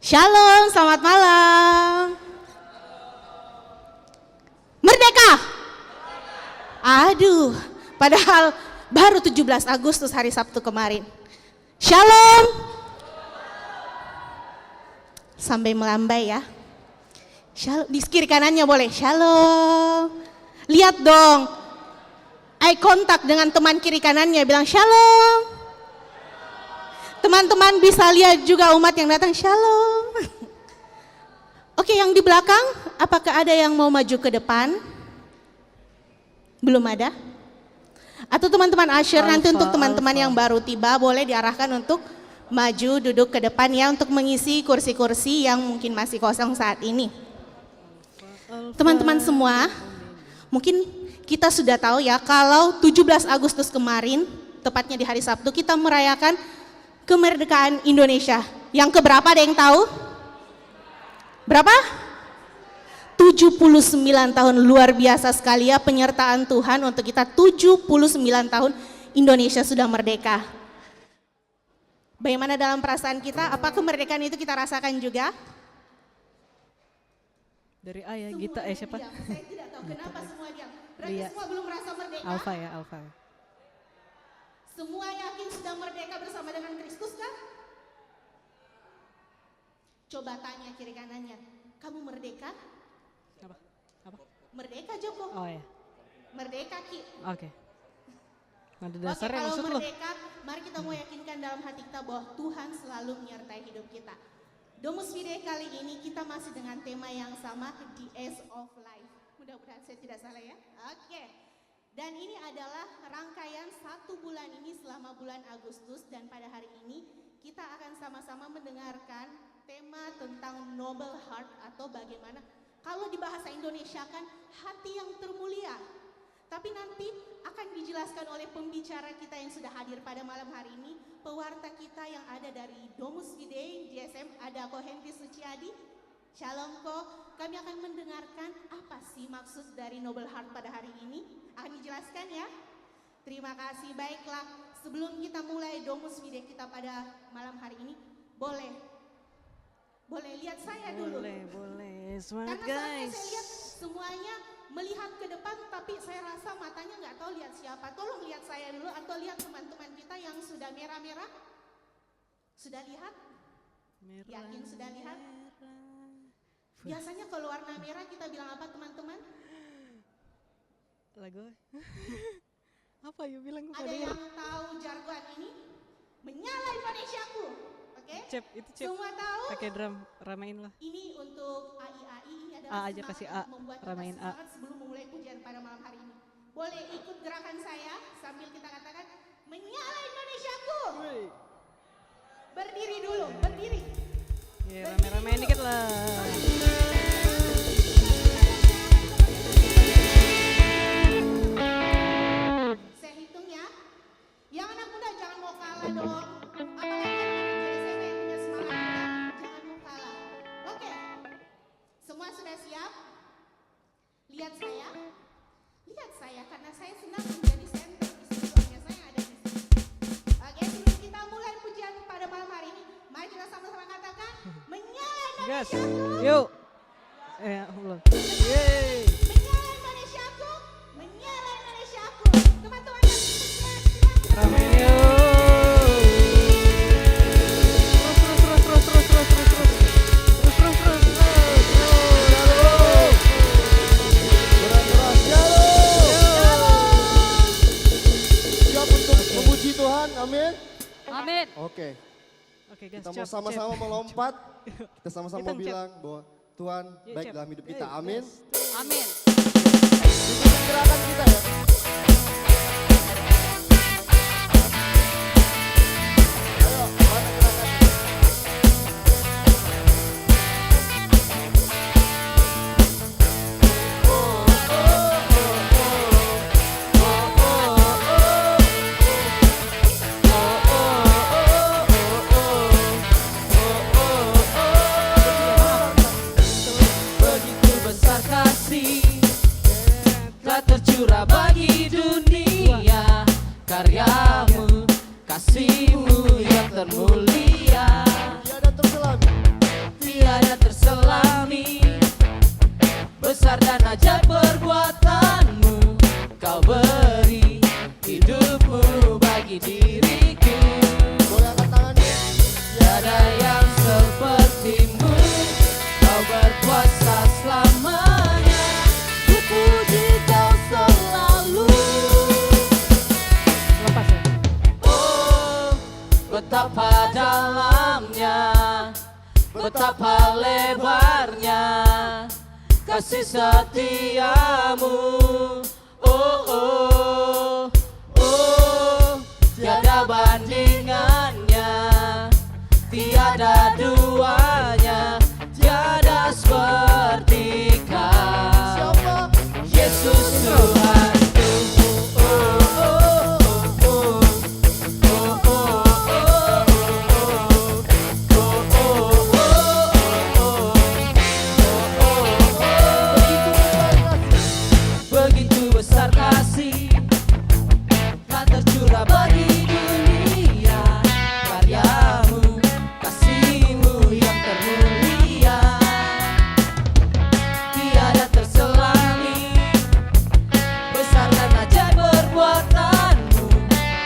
Shalom, selamat malam. Merdeka. Aduh, padahal baru 17 Agustus hari Sabtu kemarin. Shalom. Sampai melambai ya. Shalom, di kiri kanannya boleh. Shalom. Lihat dong. Eye contact dengan teman kiri kanannya, bilang shalom. Teman-teman bisa lihat juga umat yang datang, shalom. Oke, yang di belakang, apakah ada yang mau maju ke depan? Belum ada? Atau teman-teman usher nanti untuk teman-teman yang baru tiba boleh diarahkan untuk maju duduk ke depan ya untuk mengisi kursi-kursi yang mungkin masih kosong saat ini. Teman-teman semua, mungkin kita sudah tahu ya kalau 17 Agustus kemarin, tepatnya di hari Sabtu, kita merayakan kemerdekaan Indonesia. Yang keberapa ada yang tahu? Berapa? 79 tahun, luar biasa sekali ya penyertaan Tuhan untuk kita. 79 tahun Indonesia sudah merdeka. Bagaimana dalam perasaan kita? Apa kemerdekaan itu kita rasakan juga? Dari ayah Semua Gita, siapa? diam. Saya tidak tahu kenapa semua diam. Berarti Lia. semua belum merasa merdeka? Alfa ya, Alfa. Semua yakin sudah merdeka bersama dengan Kristus kan? Coba tanya kiri kanannya, kamu merdeka? Apa? Apa? Merdeka Joko? Oh ya, Merdeka Ki? oke. Ada Oke, dasarnya kalau maksud lo? merdeka, mari kita mau yakinkan dalam hati kita bahwa Tuhan selalu menyertai hidup kita. Domus Fide kali ini kita masih dengan tema yang sama, The Ace of Life. Mudah-mudahan saya tidak salah ya. Oke. Dan ini adalah rangkaian 1 bulan ini selama bulan Agustus, dan pada hari ini kita akan sama-sama mendengarkan tema tentang noble heart, atau bagaimana kalau di bahasa Indonesia kan hati yang termulia. Tapi nanti akan dijelaskan oleh pembicara kita yang sudah hadir pada malam hari ini, pewarta kita yang ada dari Domus Fide GSM, ada Ko Henry Suciadi. Shalom Ko, kami akan mendengarkan apa sih maksud dari noble heart pada hari ini. Akan dijelaskan ya. Terima kasih, baiklah. Sebelum kita mulai Domus Fide kita pada malam hari ini, boleh lihat saya dulu. Boleh. Semangat Karena saatnya guys. saya lihat semuanya melihat ke depan, tapi saya rasa matanya nggak tahu lihat siapa. Tolong lihat saya dulu atau lihat teman-teman kita yang sudah merah-merah. Sudah lihat? Merah, Yakin sudah lihat? merah. Biasanya kalau warna merah kita bilang apa teman-teman? Lagu apa yuk bilang gue Ada yang tahu jargon ini? Menyala Indonesiaku. Oke? Cep, itu cep. Semua tahu? Pakai drum, ramein lah. Ini untuk AI, ini adalah A aja, semangat kasih A, untuk membuat kita ramein A. semangat sebelum memulai pujian pada malam hari ini. Boleh ikut gerakan saya sambil kita katakan menyala Indonesiaku. Berdiri dulu, berdiri. Ya, rame-ramein dikit lah. Saya hitung ya. Yang anak muda jangan mau kalah dong. Apalagi yang jadi saya yang punya semangat muda, jangan mau kalah. Oke. Semua sudah siap? Lihat saya karena saya senang menjadi center di studio saya ada di sini. Oke, sebelum kita mulai pujian pada malam hari ini, mari kita sama-sama katakan menyala Gas, Indonesiaku. yuk. Belum. Yeay. Menyala Indonesiaku, menyala Indonesiaku. Teman-teman yang setia, silakan. Ramein yuk. Siap untuk memuji Tuhan, amin. Amin. Oke, Oke guys, kita mau cep, sama-sama cep. melompat. Kita sama-sama Hitung, Cep. bilang bahwa Tuhan Yuk, baik Cep. dalam hidup kita, amin. Amin. Ikuti gerakan kita ya. Ayo, mana gerakannya? Begitu besar kasih telah tercurah bagi betapa lebarnya kasih setiamu. Oh, oh, oh, tiada bandingannya, tiada duanya, tiada seperti Kau. Yesus Tuhanku. Oh, oh, oh, oh. Begitu besar kasih tak tercurah bagi dunia, karyamu, kasihmu yang termulia, tiada terselangi, besar dan ajaib perbuatanmu,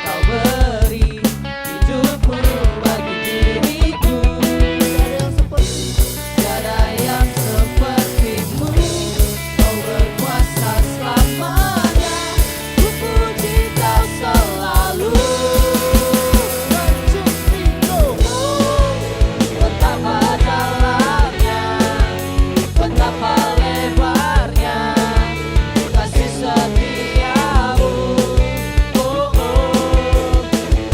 kau beri hidupmu bagi diriku. Tiada yang sepertimu, kau berkuasa selamanya, ku puji kau selalu. Betapa dalamnya, betapa lebarnya kasih setiamu. Oh, oh,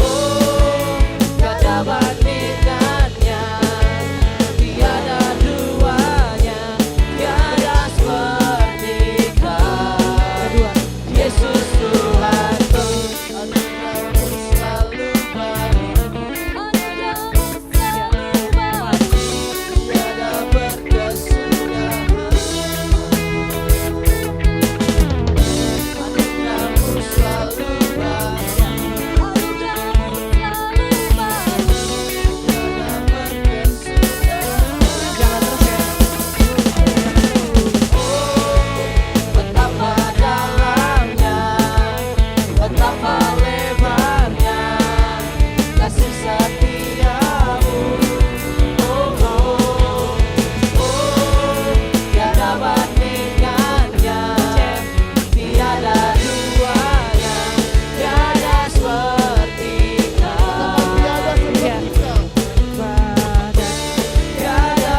oh, tiada bandingannya, tiada duanya, tiada seperti Kau. Yesus Tuhanku, anugerahmu selalu bagiku, tiada berkesudahan. Anugerahmu selalu bagiku, tiada berkesudahan. Betapa dalamnya, betapa lebarnya kasih setiamu. Oh, oh, oh, tiada bandingannya, tiada duanya, tiada seperti Kau. Tiada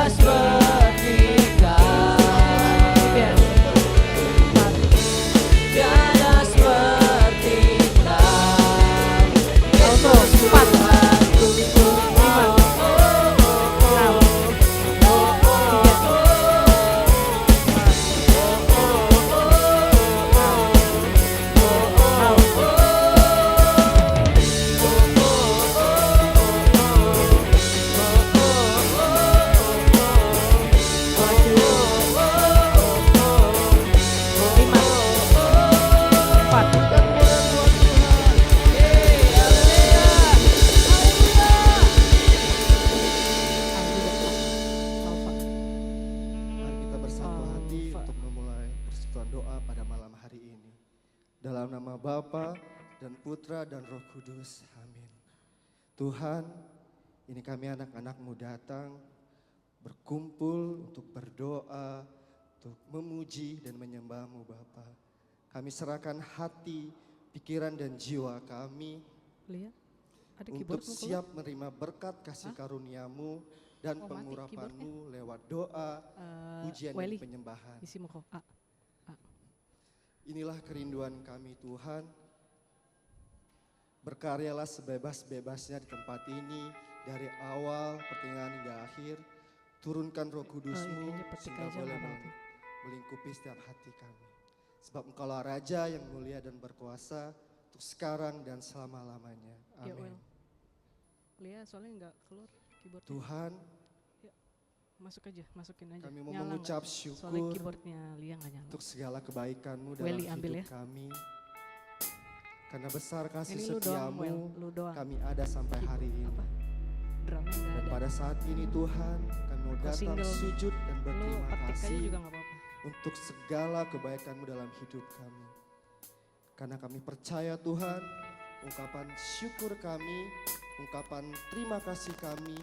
seperti Kau. Tiada seperti Kau. Yesus Tuhanku. Mari kita bersatu hati untuk memulai persekutuan doa pada malam hari ini. Dalam nama Bapa dan Putra dan Roh Kudus. Amin. Tuhan, ini kami anak-anak-Mu datang berkumpul untuk berdoa, untuk memuji dan menyembah-Mu Bapa. Kami serahkan hati, pikiran dan jiwa kami Lia, ada untuk keyboardmu keluar? siap menerima berkat kasih karunia-Mu dan Oh, mati pengurapan-Mu lewat doa, pujian dan Welly, penyembahan. isi muka. Inilah kerinduan kami Tuhan. Berkaryalah sebebas-bebasnya di tempat ini dari awal pertengahan hingga akhir. Turunkan Roh Kudus-Mu kayaknya petik sehingga aja boleh nggak apa-apa. melingkupi setiap hati kami. Sebab Engkaulah Raja yang mulia dan berkuasa untuk sekarang dan selama-lamanya. Ya, Amin. Wel. Lia soalnya nggak keluar keyboardnya. Tuhan, Masukin aja. kami mau Nyala nggak? mengucap Soalnya syukur keyboardnya Lia nggak nyala. untuk segala kebaikan-Mu dalam Welly, ambil hidup ya. kami. Karena besar kasih Ini lu doang, Wel. setiamu, Lu doang. kami ada sampai hari ini. Apa? Drumnya nggak Dan ada. pada saat ini Tuhan, kami mau Kau datang single. sujud dan Lu berterima petik aja kasih juga nggak apa-apa. untuk segala kebaikan-Mu dalam hidup kami. Karena kami percaya Tuhan, ungkapan syukur kami, ungkapan terima kasih kami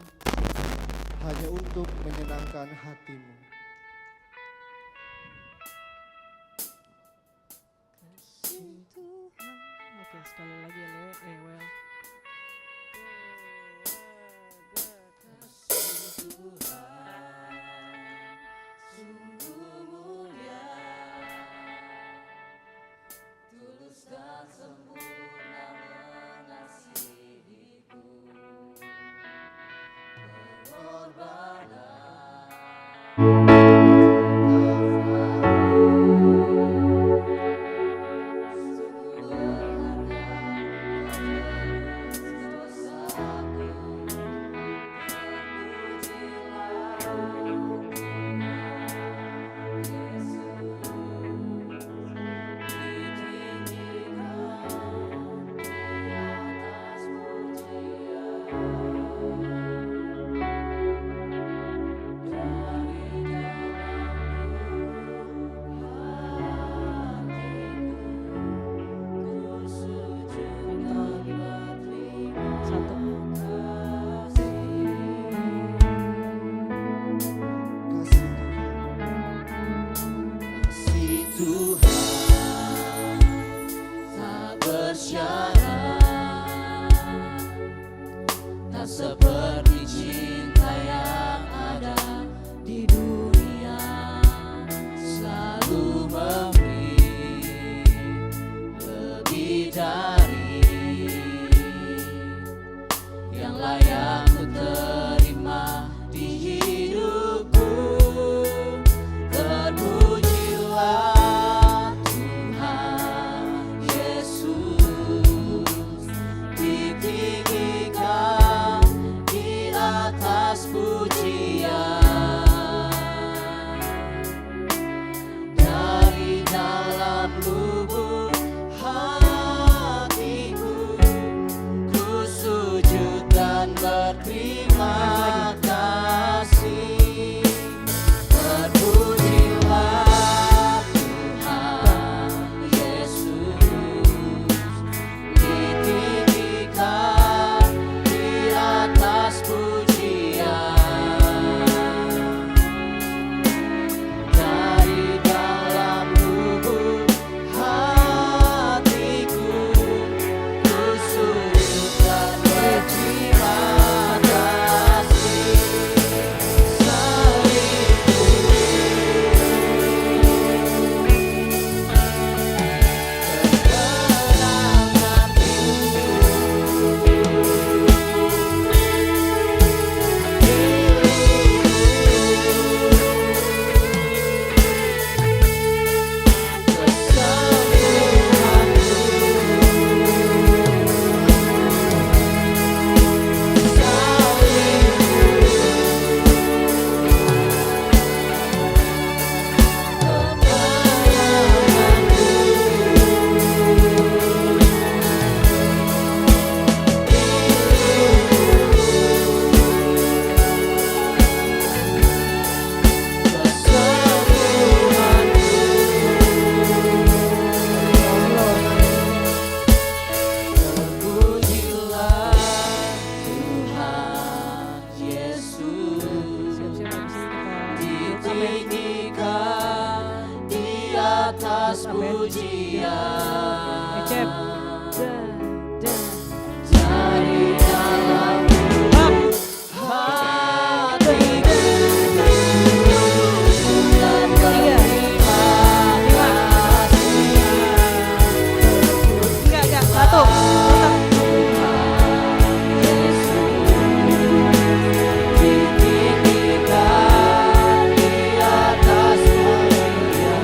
hanya untuk menyenangkan hati-Mu. Kasih Tuhan. Oke, sekali lagi ya, Le. Well. Kasih Tuhan. Seperti cinta yang ada di dunia, selalu memberi lebih dari yang layak ku terima di hidupku. Terpujilah Tuhan Yesus, ditinggikan di atas pujian, dari dalam lubuk hatiku ku sujud dan berterima kasih. Terpujilah Tuhan Yesus, ditinggikan di atas pujian, dari dalam lubuk hatiku ku sujud dan berterima kasih. Ditinggikan di atas pujian, Ecep. dari dalam lubuk hatiku dan berterima kasih. Enggak, satu. Ditinggikan di atas pujian,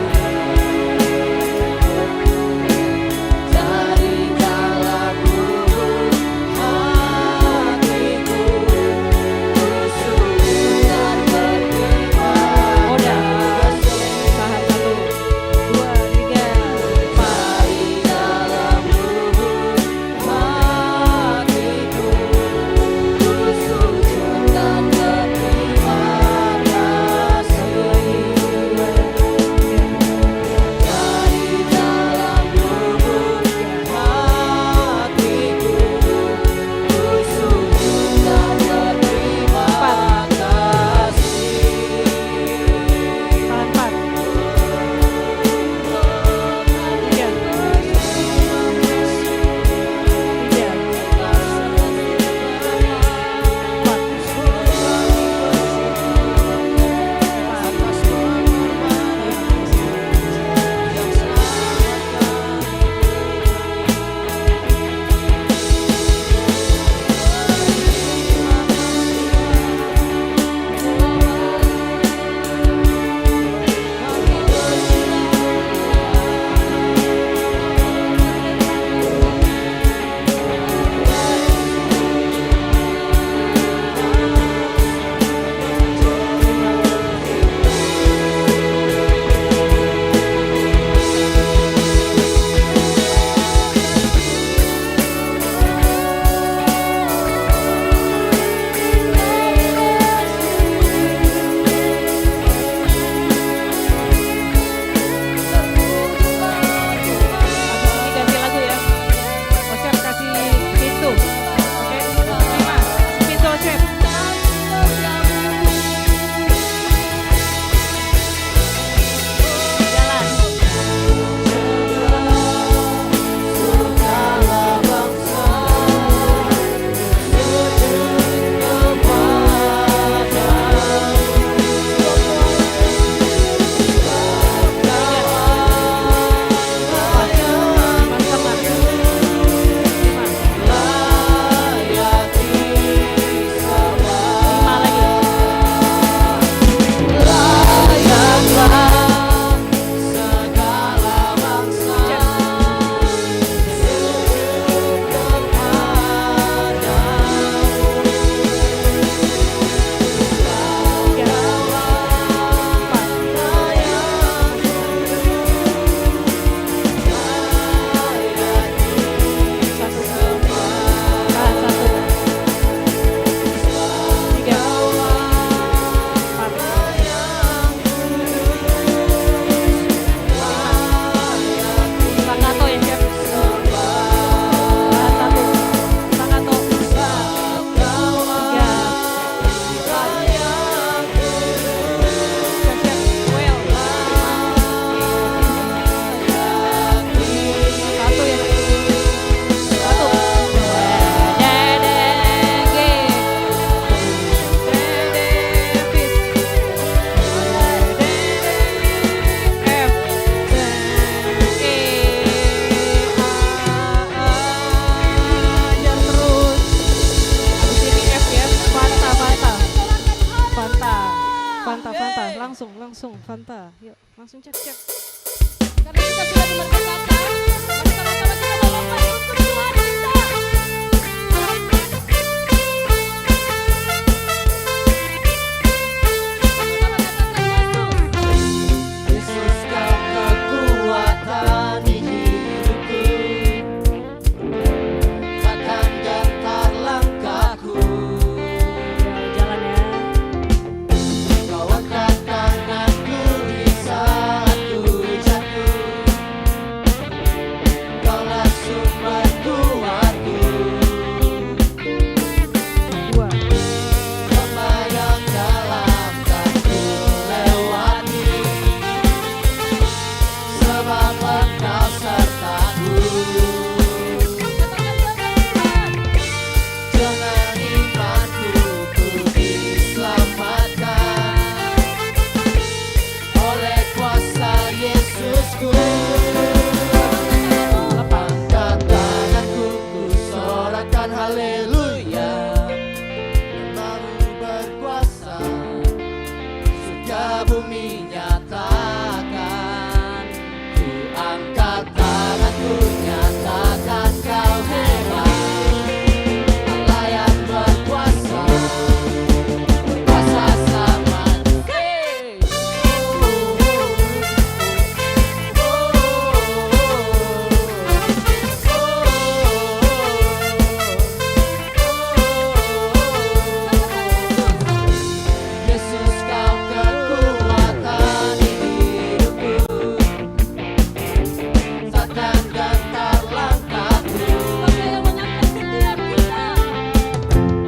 Fanta, Fanta, langsung Fanta. Yuk, langsung cek. Karena kita sudah dimerdekakan, mari sama-sama kita melompat untuk Tuhan kita. Sama-sama katakan Yesus. Yesus kau kekuatan di hidupku, takkan gentar langkahku. Jalan ya. Kau angkat tanganku di saat ku jatuh, Kaulah sumber kuatku. Dua. Sembayang dalam tak ku lewati, sebab Engkau sertaku. Dengan imanku ku diselamatkan oleh kuasa Yesusku. Angkat tanganku ku sorakan haleluya, Namamu berkuasa, surga bumi nyatakan. Ku angkat tanganku nyatakan kau hebat, Allah yang berkuasa, berkuasa selamanya. Yesus kau kekuatan di hidupku, takkan gentar langkahku. Pakai yang mengangkat setiap kita.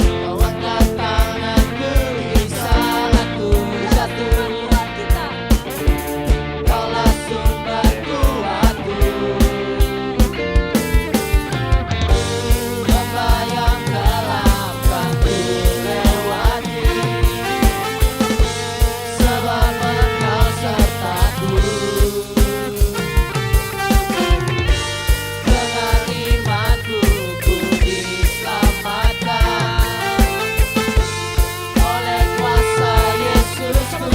Kau angkat tanganku di saat ku jatuh, Tuhan kita. Kaulah sumber kuatku. Sembayang dalam kan ku lewati, sebab Engkau sertaku. Dengan imanku ku diselamatkan oleh kuasa Yesusku.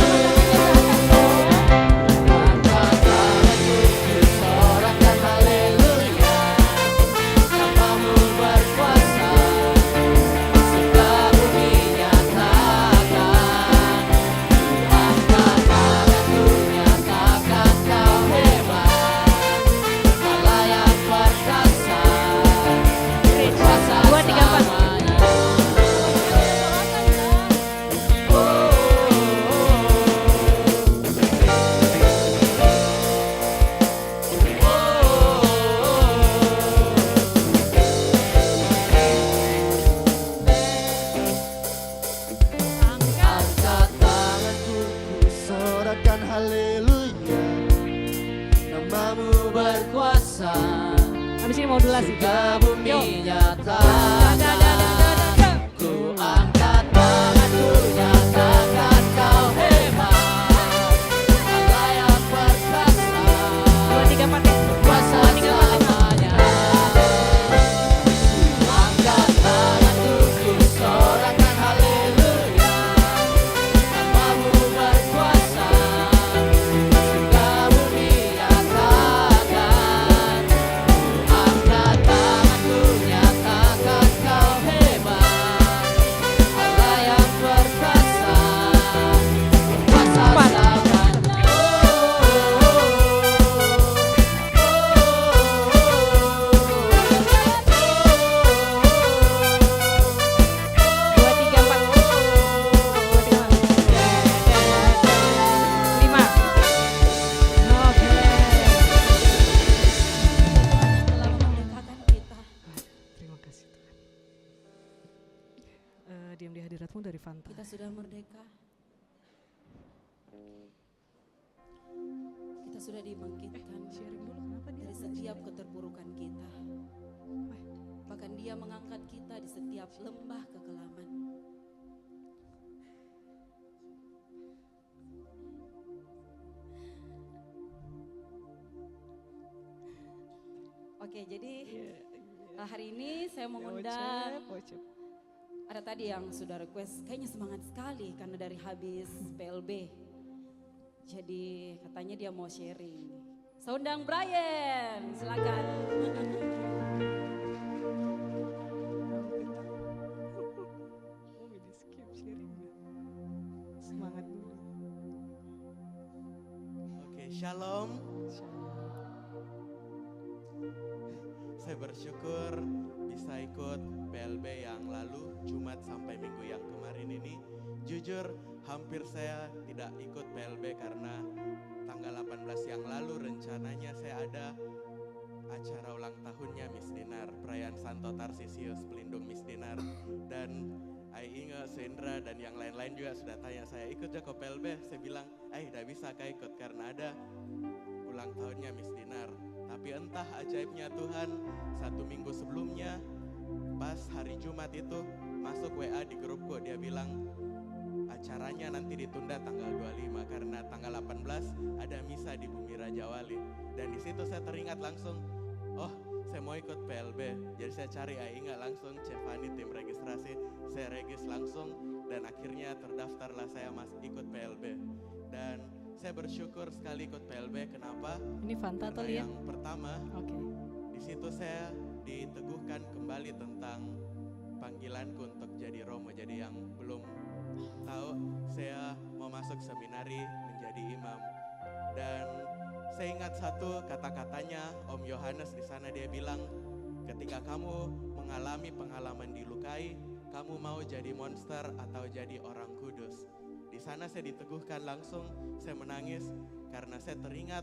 Angkat tanganku ku sorakan haleluya, Namamu berkuasa, surga bumi nyatakan. Angkat tanganku nyatakan kau hebat, Allah yang perkasa, berkuasa 2, 3, 4. selamanya. Angkat tanganku ku sorakan haleluya, Namamu berkuasa, Habis ini modulasi. surga bumi nyatakan. Ku angkat tanganku nyatakan kau hebat, Allah yang perkasa, 2, 3, 4 ya. kuasa selamanya. Angkat tanganku ku sorakan haleluya, Namamu berkuasa, surga bumi nyatakan. Angkat tanganku nyatakan kau hebat, Allah yang perkasa, berkuasa selamanya. Dua, tiga, empat. 5. Oke. Telah memerdekakan kita. Terima kasih Tuhan. Diam di hadiratmu dari Fanta. Kita sudah merdeka. Kita sudah dibangkitkan Sharing dulu kenapa dia dari setiap keterpurukan kita. Bahkan Dia mengangkat kita di setiap lembah kekelaman. Oke, jadi hari ini saya mengundang Ada tadi yang sudah request, kayaknya semangat sekali karena dari habis PLB. Jadi katanya dia mau sharing. Saya undang Brian, silakan. Oh, di skip sharing. Semangat dulu. Oke, shalom. Saya bersyukur bisa ikut PLB yang lalu, Jumat sampai Minggu yang kemarin ini. Jujur, hampir saya tidak ikut PLB karena tanggal 18 yang lalu rencananya saya ada acara ulang tahunnya Miss Dinar, perayaan Santo Tarsisius, pelindung Miss Dinar. Dan Inge, Sendra, dan yang lain-lain juga sudah tanya saya ikut Joko PLB. Saya bilang, tidak bisa kak ikut karena ada ulang tahunnya Miss Dinar. Tapi entah ajaibnya Tuhan, 1 minggu sebelumnya pas hari Jumat itu masuk WA di grupku, dia bilang acaranya nanti ditunda tanggal 25 karena tanggal 18 ada misa di Bumi Raja Wali. Dan di situ saya teringat langsung, oh saya mau ikut PLB. Jadi saya cari Inga langsung, Cevani tim registrasi, saya regis langsung dan akhirnya terdaftarlah saya ikut PLB. Dan saya bersyukur sekali ikut PLB. Kenapa? Ini Fanta atau Karena Lian? yang pertama, Oke. di situ saya diteguhkan kembali tentang panggilanku untuk jadi Romo. Jadi yang belum tahu, saya mau masuk seminari menjadi imam. Dan saya ingat satu kata-katanya Om Yohanes di sana, dia bilang, ketika kamu mengalami pengalaman dilukai, kamu mau jadi monster atau jadi orang kudus. Di sana saya diteguhkan langsung, saya menangis karena saya teringat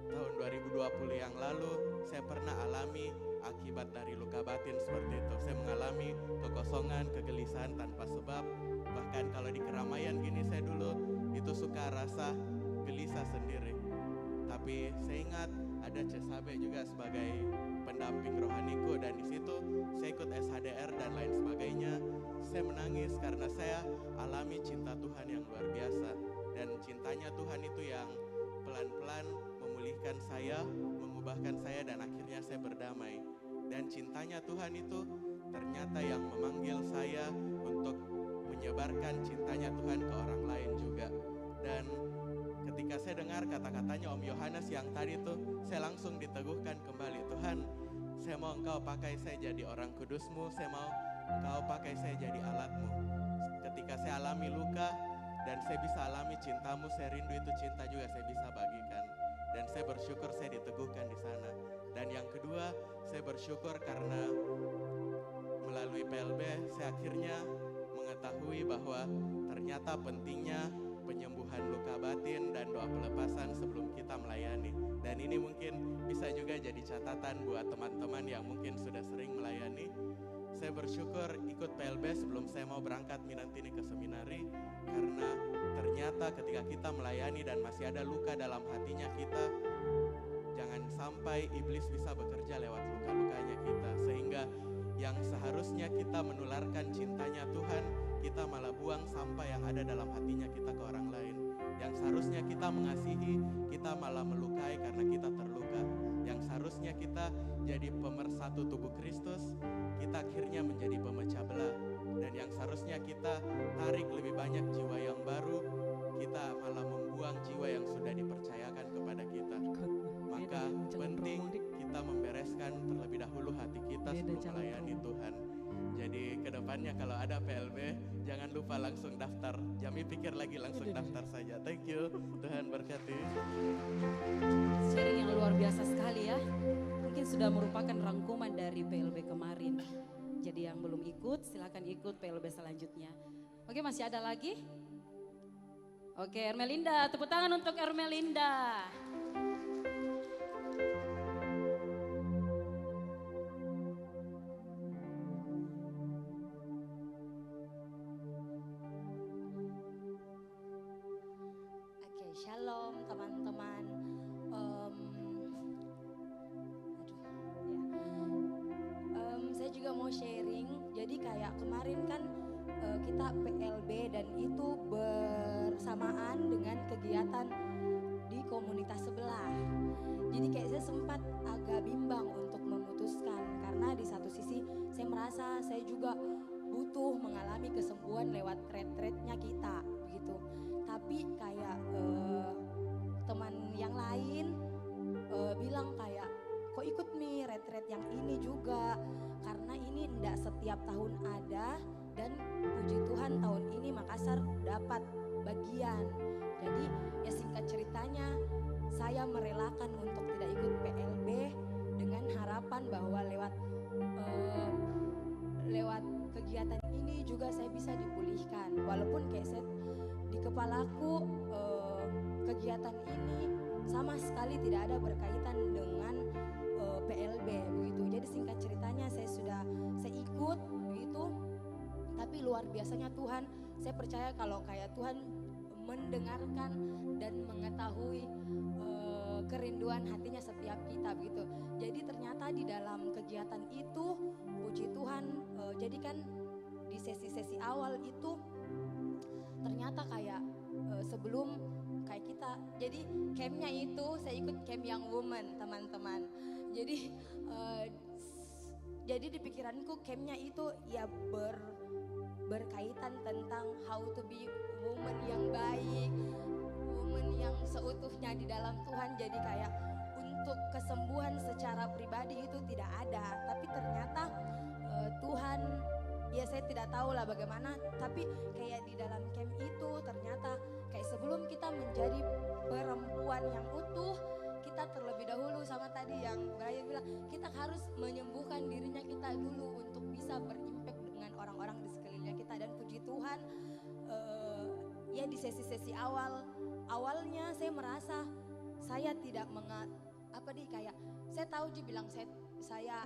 tahun 2020 yang lalu saya pernah alami akibat dari luka batin seperti itu. Saya mengalami kekosongan, kegelisahan tanpa sebab. Bahkan kalau di keramaian gini saya dulu itu suka rasa gelisah sendiri. Tapi saya ingat ada Cesabe juga sebagai pendamping rohaniku dan di situ saya ikut SHDR dan lain sebagainya. Saya menangis karena saya alami cinta Tuhan yang luar biasa. Dan cintanya Tuhan itu yang pelan-pelan memulihkan saya, mengubahkan saya dan akhirnya saya berdamai. Dan cintanya Tuhan itu ternyata yang memanggil saya untuk menyebarkan cintanya Tuhan ke orang lain juga. Dan ketika saya dengar kata-katanya Om Yohanes yang tadi itu, saya langsung diteguhkan kembali. Tuhan, saya mau Engkau pakai saya jadi orang kudusmu, saya mau Engkau pakai saya jadi alatmu. Ketika saya alami luka dan saya bisa alami cintamu, saya rindu itu cinta juga saya bisa bagikan. Dan saya bersyukur saya diteguhkan di sana. Dan yang kedua, saya bersyukur karena melalui PLB saya akhirnya mengetahui bahwa ternyata pentingnya penyembuhan luka batin dan doa pelepasan sebelum kita melayani. Dan ini mungkin bisa juga jadi catatan buat teman-teman yang mungkin sudah sering melayani. Saya bersyukur ikut PLB sebelum saya mau berangkat Minantini ke seminari, karena ternyata ketika kita melayani dan masih ada luka dalam hatinya kita, jangan sampai iblis bisa bekerja lewat luka-lukanya kita, sehingga yang seharusnya kita menularkan cintanya Tuhan, kita malah buang sampah yang ada dalam hatinya kita ke orang lain. Yang seharusnya kita mengasihi, kita malah melukai karena kita terluka. Yang seharusnya kita jadi pemersatu tubuh Kristus, kita akhirnya menjadi pemecah belah. Dan yang seharusnya kita tarik lebih banyak jiwa yang baru, kita malah membuang jiwa yang sudah dipercayakan kepada kita. Maka penting kita membereskan terlebih dahulu hati kita sebelum melayani Tuhan. Jadi kedepannya kalau ada PLB, jangan lupa langsung daftar. Jami pikir lagi langsung daftar saja. Thank you, Tuhan berkati. Sharing yang luar biasa sekali ya. Mungkin sudah merupakan rangkuman dari PLB kemarin. Jadi yang belum ikut, silakan ikut PLB selanjutnya. Oke, masih ada lagi? Oke, Ermelinda, tepuk tangan untuk Ermelinda. Shalom teman-teman. Saya juga mau sharing. Jadi kayak kemarin kan kita PLB dan itu bersamaan dengan kegiatan di komunitas sebelah. Jadi kayak saya sempat agak bimbang untuk memutuskan karena di satu sisi saya merasa saya juga butuh mengalami kesembuhan lewat retretnya kita begitu. Tapi kayak teman yang lain bilang kayak kok ikut nih retret yang ini juga, karena ini enggak setiap tahun ada, dan puji Tuhan tahun ini Makassar dapat bagian. Jadi ya singkat ceritanya saya merelakan untuk tidak ikut PLB dengan harapan bahwa lewat kegiatan ini juga saya bisa dipulihkan. Walaupun kayak saya di kepalaku kegiatan ini sama sekali tidak ada berkaitan dengan PLB begitu. Jadi singkat ceritanya saya ikut begitu. Tapi luar biasanya Tuhan, saya percaya kalau kayak Tuhan mendengarkan dan mengetahui kerinduan hatinya setiap kita begitu. Jadi ternyata di dalam kegiatan itu puji Tuhan, jadi kan di sesi-sesi awal itu ternyata kayak sebelum kayak kita, jadi campnya itu saya ikut camp Young Woman teman-teman. Jadi di pikiranku campnya itu ya berkaitan tentang how to be woman yang baik, woman yang seutuhnya di dalam Tuhan. Jadi kayak untuk kesembuhan secara pribadi itu tidak ada, tapi ternyata Tuhan, ya saya tidak tahu lah bagaimana, tapi kayak di dalam camp itu ternyata kayak sebelum kita menjadi perempuan yang utuh, kita terlebih dahulu sama tadi yang Brian bilang, kita harus menyembuhkan dirinya kita dulu untuk bisa berimpact dengan orang-orang di sekelilingnya kita. Dan puji Tuhan, ya di sesi-sesi awalnya saya merasa saya tidak kayak saya tahu bilang saya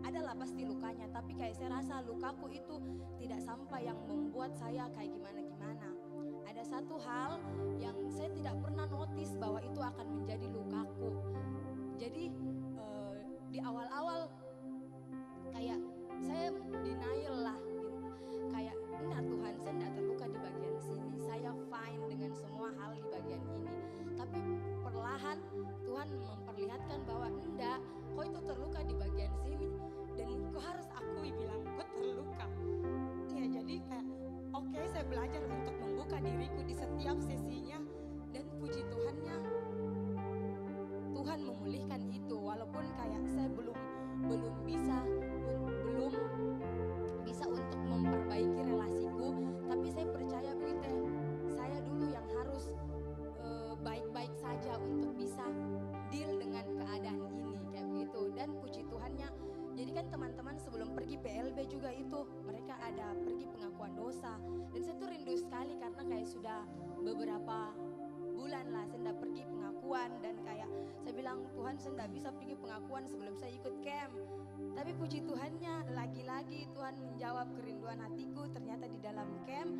adalah pasti lukanya, tapi kayak saya rasa lukaku itu tidak sampai yang membuat saya kayak gimana-gimana. Ada satu hal yang saya tidak pernah notice bahwa itu akan menjadi lukaku. Jadi di awal-awal kayak saya denial lah, kayak enggak Tuhan, saya enggak terluka di bagian sini, saya fine dengan semua hal di bagian ini. Tapi perlahan Tuhan memperlihatkan bahwa enggak, kau itu terluka di bagian sini dan kau harus akui bilang kau terluka. Ya jadi kayak oke, saya belajar untuk membuka diriku di setiap sesinya, dan puji Tuhannya Tuhan memulihkan itu. Walaupun kayak saya belum bisa untuk memperbaiki relasiku, tapi saya percaya begitu, saya dulu yang harus baik-baik saja untuk bisa deal dengan keadaan ini kayak begitu. Dan puji Tuhannya, jadi kan teman-teman sebelum pergi PLB juga itu mereka ada pergi pengakuan dosa, dan saya tuh rindu sekali karena kayak sudah beberapa bulan lah saya tidak pergi pengakuan, dan kayak saya bilang Tuhan, saya tidak bisa pergi pengakuan sebelum saya ikut camp. Tapi puji Tuhannya lagi-lagi Tuhan menjawab kerinduan hatiku. Ternyata di dalam camp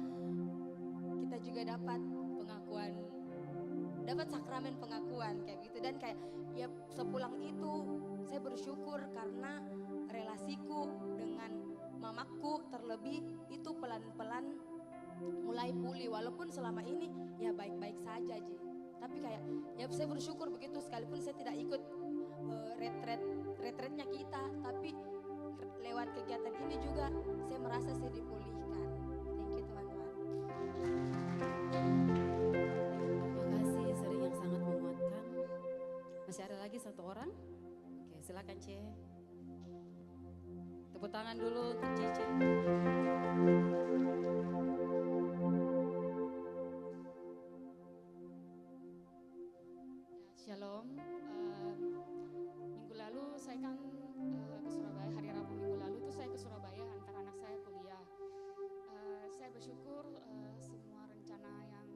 kita juga dapat pengakuan, dapat sakramen pengakuan kayak gitu. Dan kayak ya sepulang itu saya bersyukur karena relasiku dengan mamaku terlebih itu pelan-pelan mulai pulih. Walaupun selama ini ya baik-baik saja Ji, tapi kayak ya saya bersyukur begitu, sekalipun saya tidak ikut retretnya kita, tapi lewat kegiatan ini juga saya merasa saya dipulihkan. Thank you teman-teman. Terima kasih sharing yang sangat menguatkan. Masih ada lagi satu orang? Oke, silakan Ce. Tepuk tangan dulu untuk Cici. Shalom. Minggu lalu saya kan ke Surabaya, hari Rabu minggu lalu itu saya ke Surabaya antar anak saya kuliah. Saya bersyukur semua rencana yang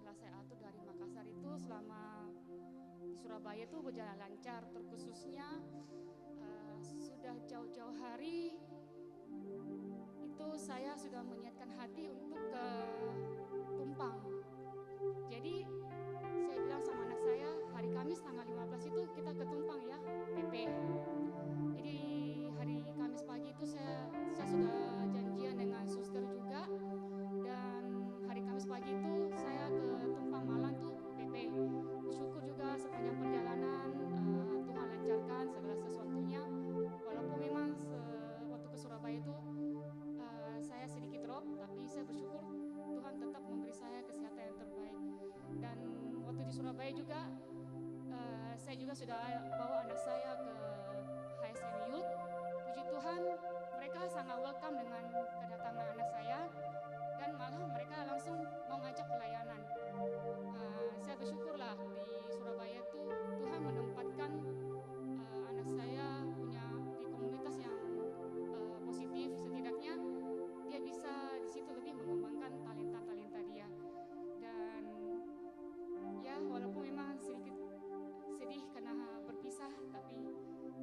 telah saya atur dari Makassar itu selama di Surabaya itu berjalan lancar. Terkhususnya sudah jauh-jauh hari itu saya sudah menyiapkan hati untuk ke Tumpang. Jadi saya bilang sama anak saya, hari Kamis tanggal 15 itu kita ke Tumpang ya, PP. Jadi hari Kamis pagi itu saya sudah janjian dengan suster juga, dan hari Kamis pagi itu saya ke Tumpang Malang tuh PP. Bersyukur juga sepanjang perjalanan Tuhan lancarkan segala sesuatunya. Walaupun memang waktu ke Surabaya itu Surabaya juga, saya juga sudah bawa anak saya ke HSM Youth. Puji Tuhan, mereka sangat welcome dengan kedatangan anak saya, dan malah mereka langsung mau ngajak pelayanan. Saya bersyukurlah di Surabaya itu Tuhan menempatkan anak saya punya di komunitas yang positif, setidaknya dia bisa di situ lebih mengembangkan talenta-talenta dia. Dan ya walaupun memang sedikit sedih karena berpisah, tapi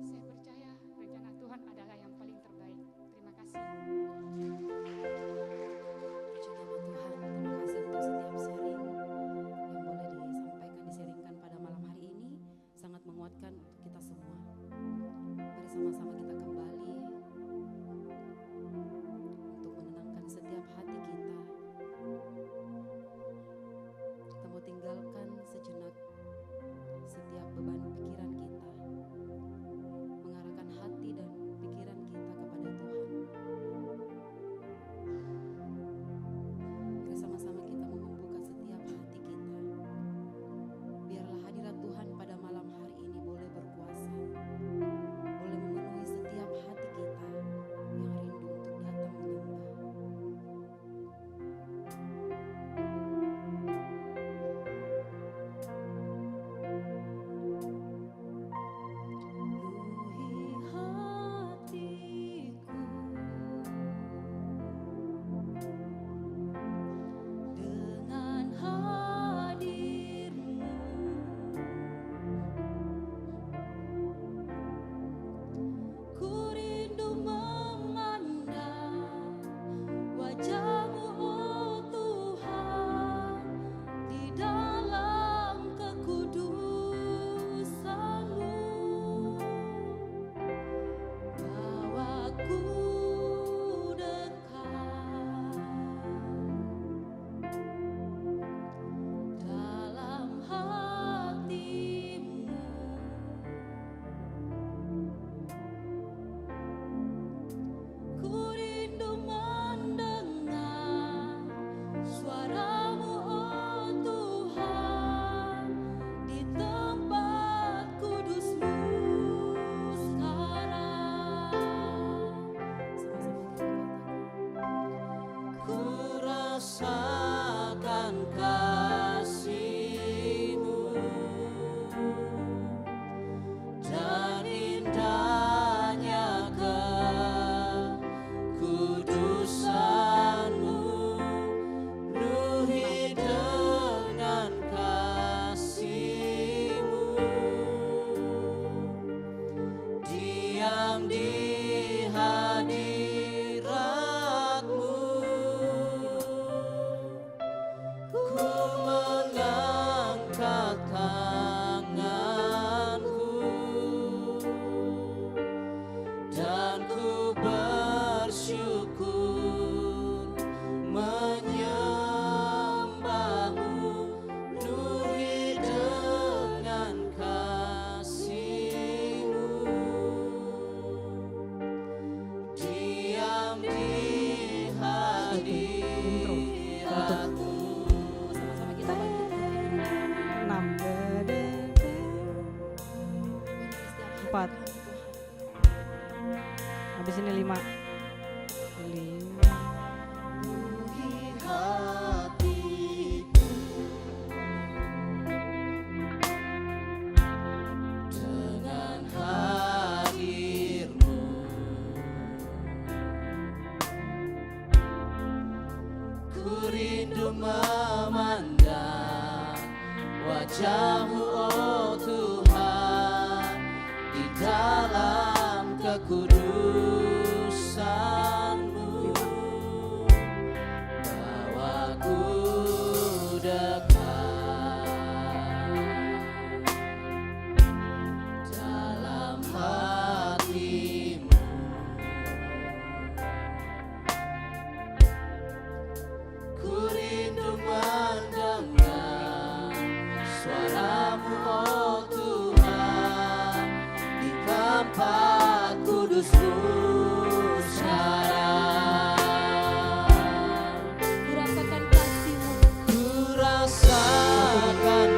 saya percaya rencana Tuhan adalah yang paling terbaik. Terima kasih. Puji nama Tuhan, terima kasih untuk setiap sharing yang boleh disampaikan, diseringkan pada malam hari ini. Sangat menguatkan untuk kita semua. Mari sama-sama kita kembali untuk menenangkan setiap hati kita. Kita mau tinggalkan sejenak setiap beban pikiran kita, mengarahkan hati dan pikiran kita kepada Tuhan. Mari sama-sama kita mau membuka setiap hati kita. Biarlah hadirat Tuhan pada malam hari ini boleh berkuasa, boleh memenuhi setiap hati kita yang rindu untuk datang menyembah. Penuhi hatiku dengan hadir-Mu. Ku rindu memandang wajah-Mu, oh Tuhan, di dalam kekudusan-Mu. Bawaku dekat dalam hati-Mu. Ku rindu mendengar suara-Mu, oh Tuhan, di tempat kudus-Mu sekarang. Sama-sama kita katakan. Ku rasakan kasih-Mu dan indahnya kekudusan-Mu, penuhi dengan kasih-Mu, diam di hadirat-Mu. Ku mengangkat tanganku dan ku bersyukur menyembah-Mu, penuhi dengan kasih-Mu, diam di hadirat-Mu. Sama-sama kita bangkit. 6 4 habis ini 5 Penuhi hatiku dengan hadir-Mu. Ku rindu memandang wajah-Mu, oh Tuhan, di dalam kekudusan-Mu. Bawaku dekat dalam hati-Mu. Ku rindu mendengar suara-Mu, oh Tuhan, di tempat kudus-Mu sekarang. Ku rasakan kasih-Mu. Ku rasakan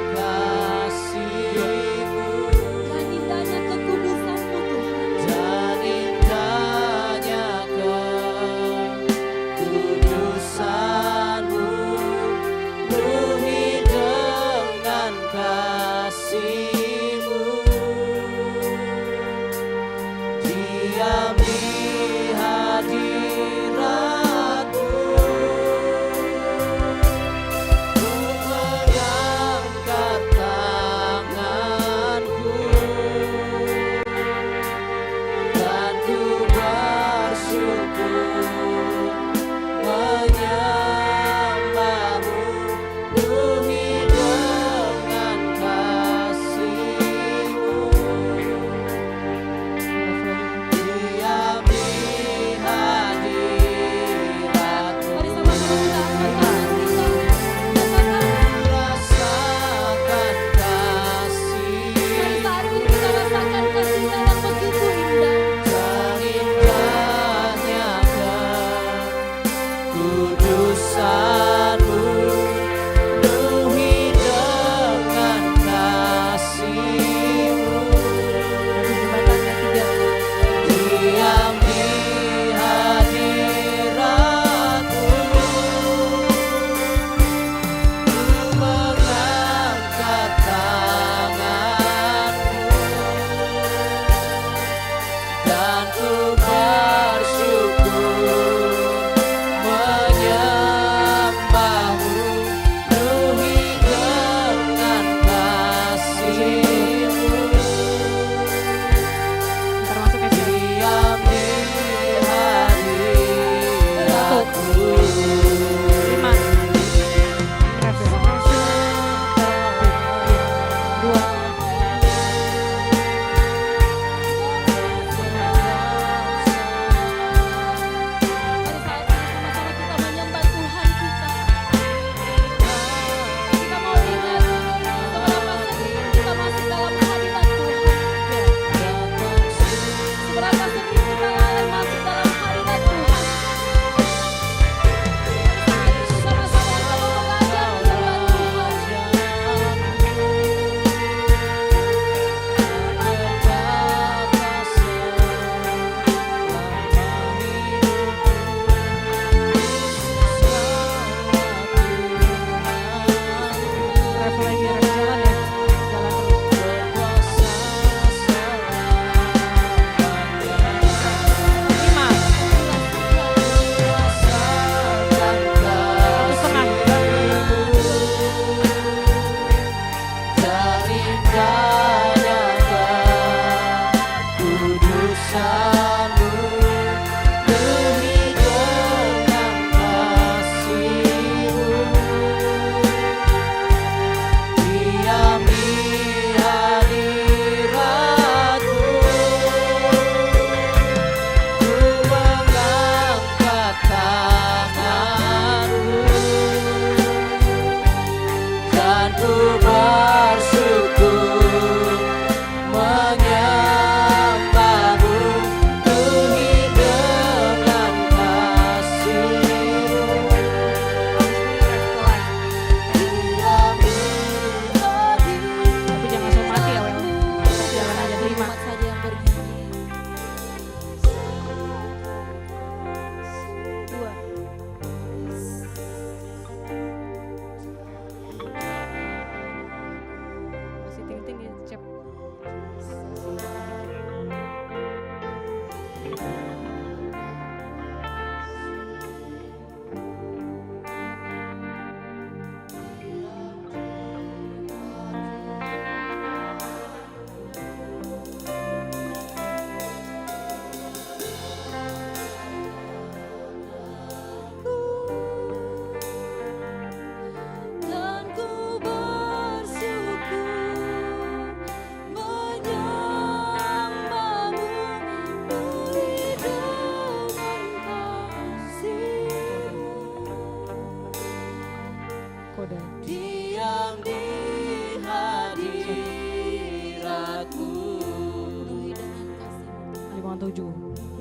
7,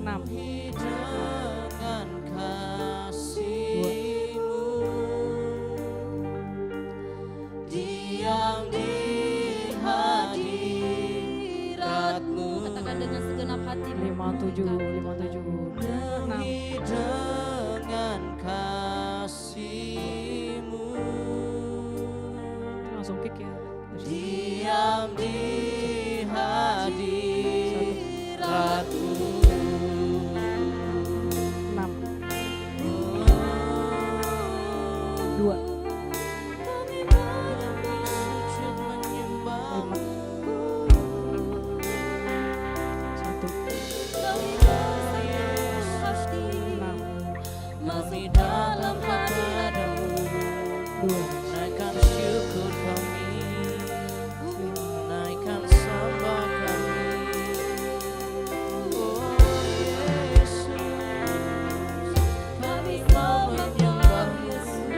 6, dengan kasih-Mu, diam di hadirat-Mu, Katakan dengan segenap hati. 57, 6. dengan kasih-Mu, Langsung kick ya. diam di hadirat-Mu. 6, 2, Kami bersujud menyembah-Mu. 1, Kami bersayang hati, 6, kami dalam kepadamu. 2, Naikkan syukur kami, naikkan sembah kami. Oh Yesus, kami mau menyembah Yesus,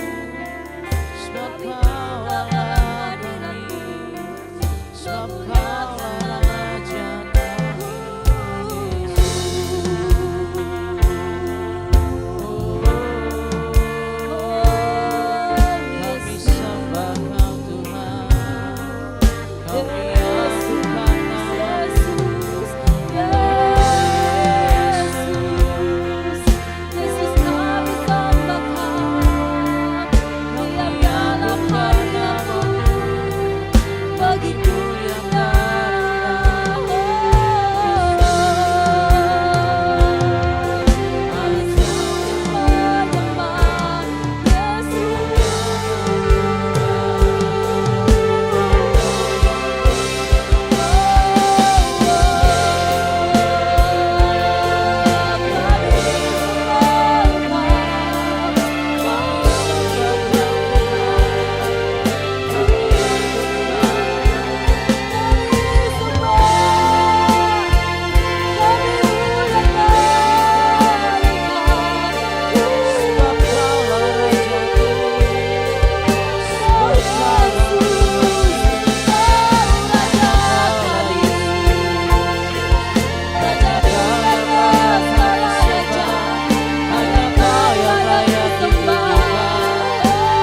sebab Kaulah kami, sebab Kaulah Raja kami. Kami sembah Kau Tuhan, kami asuhkan nama-Mu. Yesus kami sembah Kau, diam dalam hadirat-Mu, begitu yang Sebab Kaulah Rajaku, sebab hanya Kau yang layak disembah,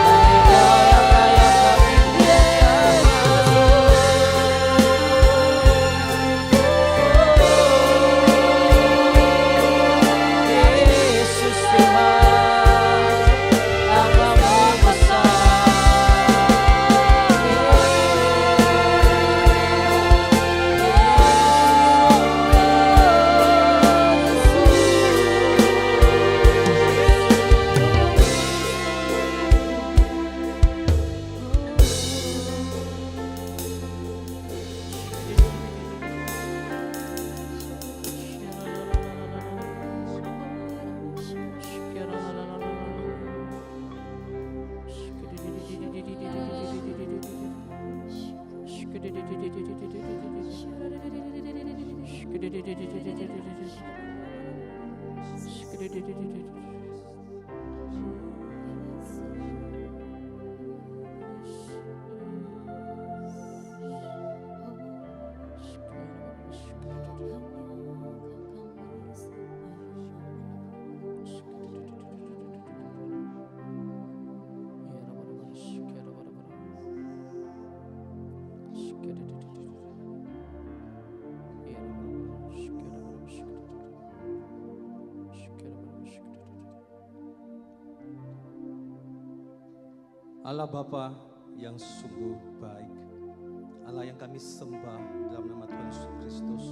hanya Kau yang layak kami muliakan. Yesus Tuhan, nama-Mu Allah Bapa yang sungguh baik, Allah yang kami sembah dalam nama Tuhan Yesus Kristus.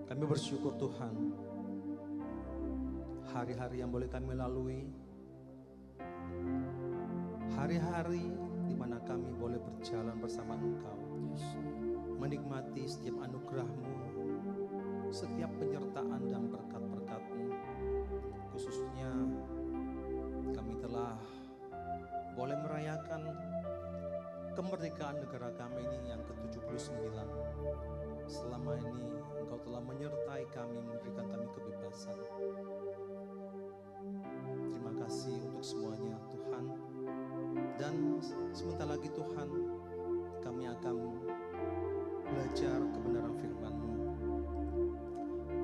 Kami bersyukur Tuhan, hari-hari yang boleh kami lalui, hari-hari di mana kami boleh berjalan bersama Engkau, menikmati setiap anugerah-Mu, setiap penyertaan dan berkat-berkat-Mu. Khususnya kami telah boleh merayakan kemerdekaan negara kami ini yang ke-79. Selama ini Engkau telah menyertai kami, memberikan kami kebebasan. Terima kasih untuk semuanya Tuhan. Dan sebentar lagi Tuhan, kami akan belajar kebenaran firman-Mu.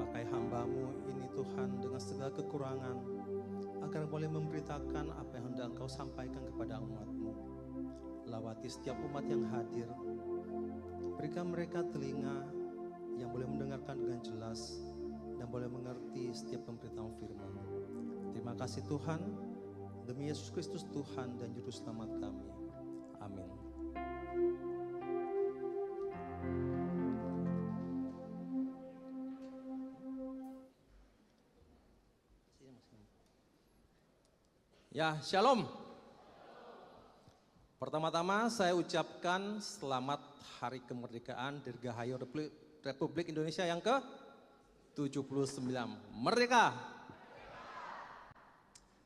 Pakai hamba-Mu ini Tuhan dengan segala kekurangan, agar boleh memberitakan apa yang hendak Engkau sampaikan kepada umat-Mu. Lawati setiap umat yang hadir, berikan mereka telinga yang boleh mendengarkan dengan jelas dan boleh mengerti setiap pemberitahuan firman. Terima kasih Tuhan, demi Yesus Kristus Tuhan dan Juru Selamat kami. Amin. Ya, shalom. Pertama-tama saya ucapkan selamat Hari Kemerdekaan Dirgahayu Republik Indonesia yang ke-79. Merdeka!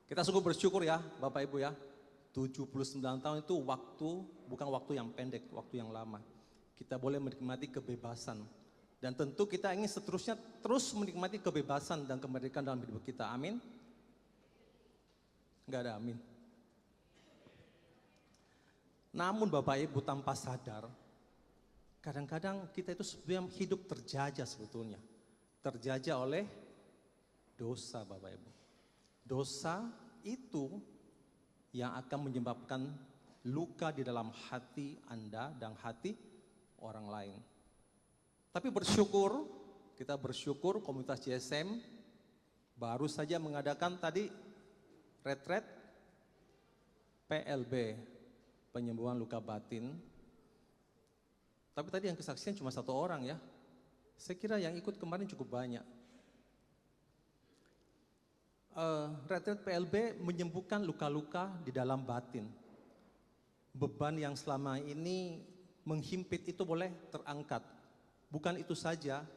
Kita sungguh bersyukur ya Bapak Ibu ya. 79 tahun itu bukan waktu yang pendek, waktu yang lama. Kita boleh menikmati kebebasan. Dan tentu kita ingin seterusnya terus menikmati kebebasan dan kemerdekaan dalam hidup kita. Amin. Enggak ada amin. Namun Bapak Ibu tanpa sadar, kadang-kadang kita itu sebenarnya hidup terjajah sebetulnya. Terjajah oleh dosa Bapak Ibu. Dosa itu yang akan menyebabkan luka di dalam hati Anda dan hati orang lain. Tapi kita bersyukur komunitas JSM baru saja mengadakan tadi retret PLB, penyembuhan luka batin. Tapi tadi yang kesaksian cuma 1 orang ya. Saya kira yang ikut kemarin cukup banyak. Retret PLB menyembuhkan luka-luka di dalam batin. Beban yang selama ini menghimpit itu boleh terangkat. Bukan itu saja,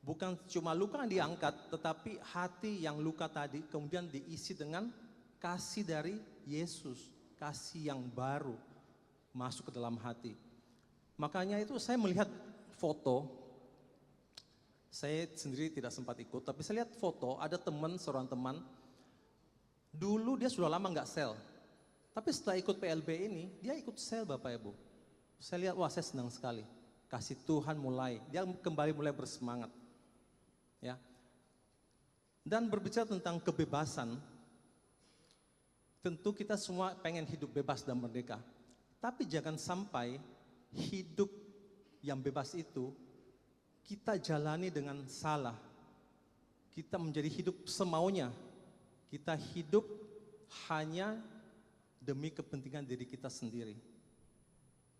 bukan cuma luka yang diangkat, tetapi hati yang luka tadi kemudian diisi dengan kasih dari Yesus, kasih yang baru masuk ke dalam hati. Makanya itu saya melihat foto, saya sendiri tidak sempat ikut, tapi saya lihat foto, ada seorang teman, dulu dia sudah lama nggak sel, tapi setelah ikut PLB ini, dia ikut sel Bapak Ibu. Saya lihat, wah saya senang sekali, kasih Tuhan dia kembali mulai bersemangat. Ya. Dan berbicara tentang kebebasan, tentu kita semua pengen hidup bebas dan merdeka. Tapi jangan sampai hidup yang bebas itu kita jalani dengan salah. Kita menjadi hidup semaunya. Kita hidup hanya demi kepentingan diri kita sendiri.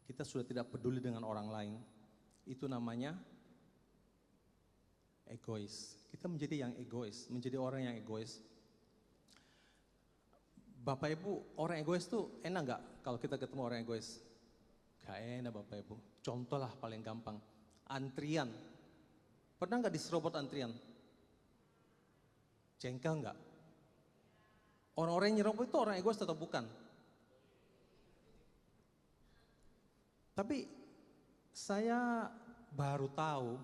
Kita sudah tidak peduli dengan orang lain. Itu namanya egois. Kita menjadi yang egois, menjadi orang yang egois. Bapak Ibu, orang egois tuh enak nggak kalau kita ketemu orang egois? Gak enak Bapak Ibu. Contoh lah paling gampang, antrian. Pernah nggak diserobot antrian? Jengkel nggak? Orang-orang yang nyerobot itu orang egois atau bukan? Tapi saya baru tahu,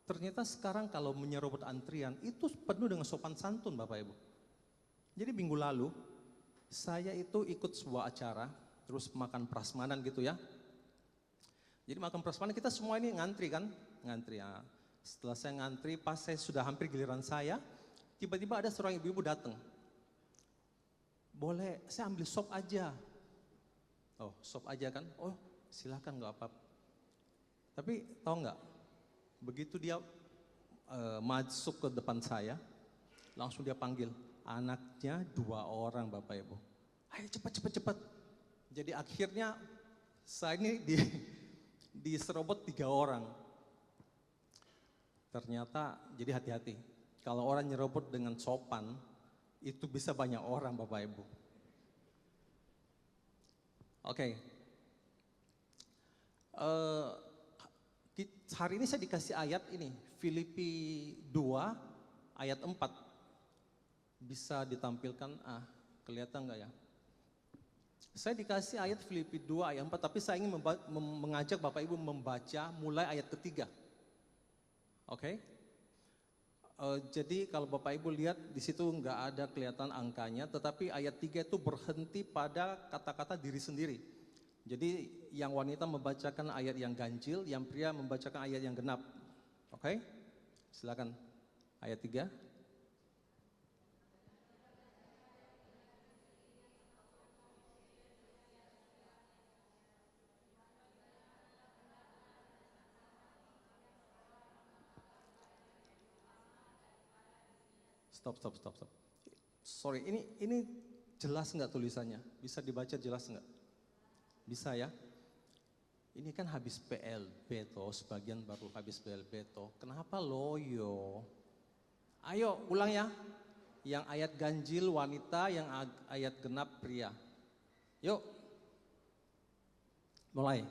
ternyata sekarang kalau menyerobot antrian itu penuh dengan sopan santun Bapak Ibu. Jadi minggu lalu, saya itu ikut sebuah acara, terus makan prasmanan gitu ya. Jadi makan prasmanan kita semua ini ngantri kan, ngantri ya. Setelah saya ngantri, pas saya sudah hampir giliran saya, tiba-tiba ada seorang ibu-ibu datang. Boleh, saya ambil sop aja. Oh, sop aja kan? Oh, silakan nggak apa-apa. Tapi tahu nggak? Begitu dia masuk ke depan saya, langsung dia panggil. Anaknya 2 orang Bapak Ibu. Ayo cepat. Jadi akhirnya saya ini diserobot 3 orang. Ternyata jadi hati-hati. Kalau orang nyerobot dengan sopan, itu bisa banyak orang Bapak Ibu. Oke. Hari ini saya dikasih ayat ini, Filipi 2 ayat 4. Bisa ditampilkan, kelihatan nggak ya? Saya dikasih ayat Filipi 2 ayat 4, tapi saya ingin mengajak Bapak Ibu membaca mulai ayat ketiga. Oke? Jadi kalau Bapak Ibu lihat di situ nggak ada kelihatan angkanya, tetapi ayat 3 itu berhenti pada kata-kata diri sendiri. Jadi yang wanita membacakan ayat yang ganjil, yang pria membacakan ayat yang genap. Oke? Silakan. Ayat 3. Stop. Sorry, ini jelas nggak tulisannya? Bisa dibaca jelas nggak? Bisa ya? Ini kan habis PLB toh, sebagian baru habis PLB toh. Kenapa loyo? Ayo ulang ya. Yang ayat ganjil wanita, yang ayat genap pria. Yuk. Mulai.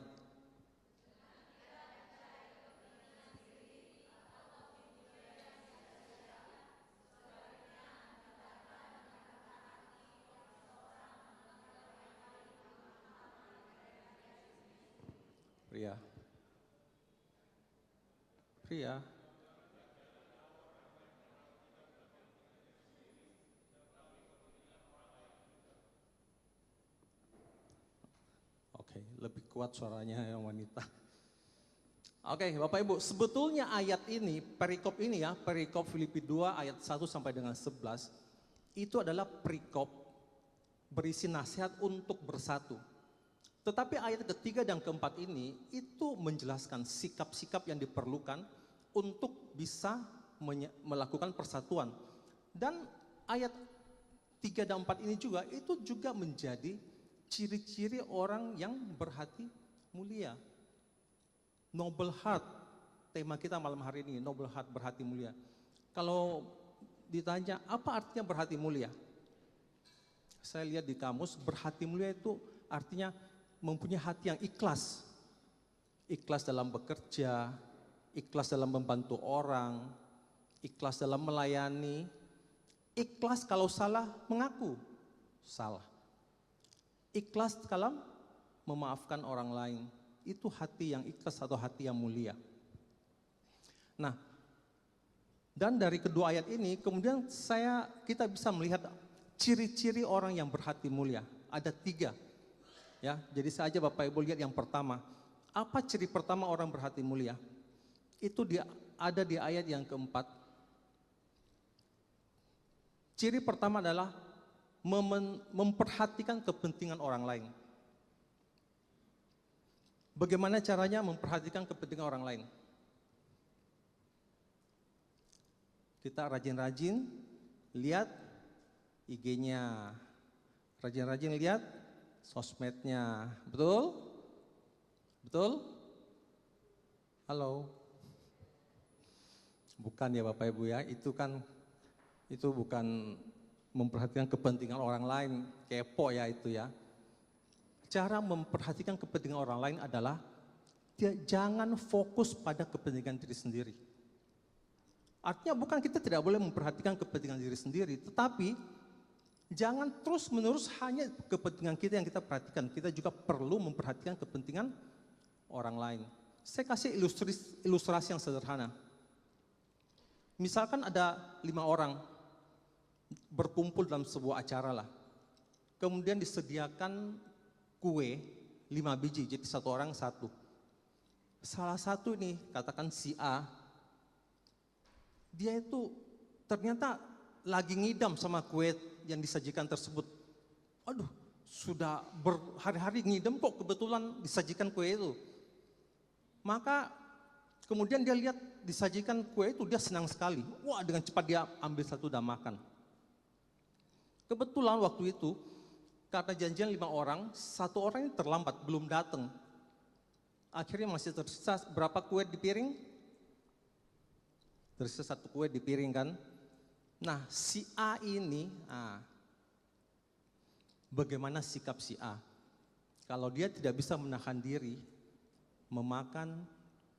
Pria. Oke, lebih kuat suaranya yang wanita. Oke, Bapak Ibu, sebetulnya ayat ini, perikop ini ya, perikop Filipi 2 ayat 1 sampai dengan 11, itu adalah perikop berisi nasihat untuk bersatu. Tetapi ayat ketiga dan keempat ini itu menjelaskan sikap-sikap yang diperlukan untuk bisa melakukan persatuan. Dan ayat 3 dan 4 ini juga itu juga menjadi ciri-ciri orang yang berhati mulia. Noble heart, tema kita malam hari ini, noble heart, berhati mulia. Kalau ditanya apa artinya berhati mulia? Saya lihat di kamus, berhati mulia itu artinya mempunyai hati yang ikhlas. Ikhlas dalam bekerja, ikhlas dalam membantu orang, ikhlas dalam melayani, ikhlas kalau salah mengaku salah. Ikhlas dalam memaafkan orang lain. Itu hati yang ikhlas atau hati yang mulia. Nah, dan dari kedua ayat ini kemudian kita bisa melihat ciri-ciri orang yang berhati mulia. Ada 3. Ya, jadi saja Bapak Ibu lihat yang pertama. Apa ciri pertama orang berhati mulia? Itu ada di ayat yang keempat. Ciri pertama adalah memperhatikan kepentingan orang lain. Bagaimana caranya memperhatikan kepentingan orang lain? Kita rajin-rajin lihat IG-nya, rajin-rajin lihat sosmednya, betul? Betul? Halo? Bukan ya Bapak Ibu ya, itu bukan memperhatikan kepentingan orang lain, kepo ya itu ya. Cara memperhatikan kepentingan orang lain adalah jangan fokus pada kepentingan diri sendiri. Artinya bukan kita tidak boleh memperhatikan kepentingan diri sendiri, tetapi jangan terus-menerus hanya kepentingan kita yang kita perhatikan. Kita juga perlu memperhatikan kepentingan orang lain. Saya kasih ilustrasi yang sederhana. Misalkan ada 5 orang berkumpul dalam sebuah acara lah. Kemudian disediakan kue 5 biji, jadi 1 orang 1. Salah satu nih, katakan si A, dia itu ternyata lagi ngidam sama kue yang disajikan tersebut. Aduh, sudah berhari-hari ngidam kok kebetulan disajikan kue itu. Maka kemudian dia lihat disajikan kue itu, dia senang sekali. Wah, dengan cepat dia ambil 1 dan makan. Kebetulan waktu itu, karena janjian 5 orang, 1 orang ini terlambat, belum datang. Akhirnya masih tersisa berapa kue di piring? Tersisa 1 kue di piring kan. Nah, si A ini, bagaimana sikap si A? Kalau dia tidak bisa menahan diri, memakan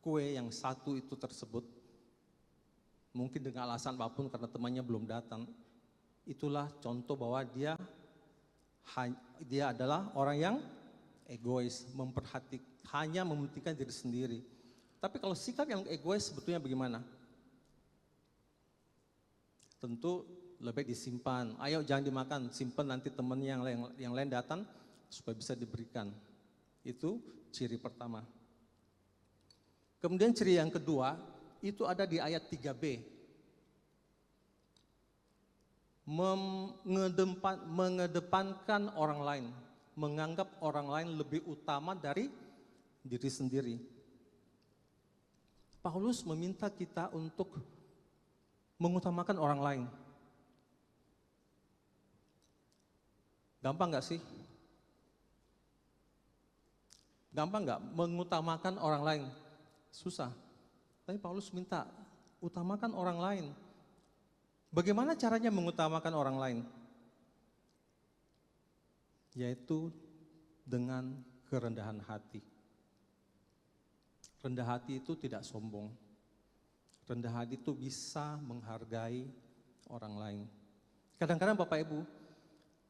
kue yang 1 itu tersebut, mungkin dengan alasan apapun karena temannya belum datang, itulah contoh bahwa dia adalah orang yang egois, hanya mementingkan diri sendiri. Tapi kalau sikap yang egois sebetulnya bagaimana? Tentu lebih disimpan. Ayo jangan dimakan, simpan nanti temannya yang lain datang supaya bisa diberikan. Itu ciri pertama. Kemudian ciri yang kedua itu ada di ayat 3b. Mengedepankan orang lain, menganggap orang lain lebih utama dari diri sendiri. Paulus meminta kita untuk mengutamakan orang lain. Gampang nggak sih? Gampang nggak mengutamakan orang lain? Susah. Tapi Paulus minta, utamakan orang lain. Bagaimana caranya mengutamakan orang lain? Yaitu dengan kerendahan hati. Rendah hati itu tidak sombong. Rendah hati itu bisa menghargai orang lain. Kadang-kadang Bapak Ibu,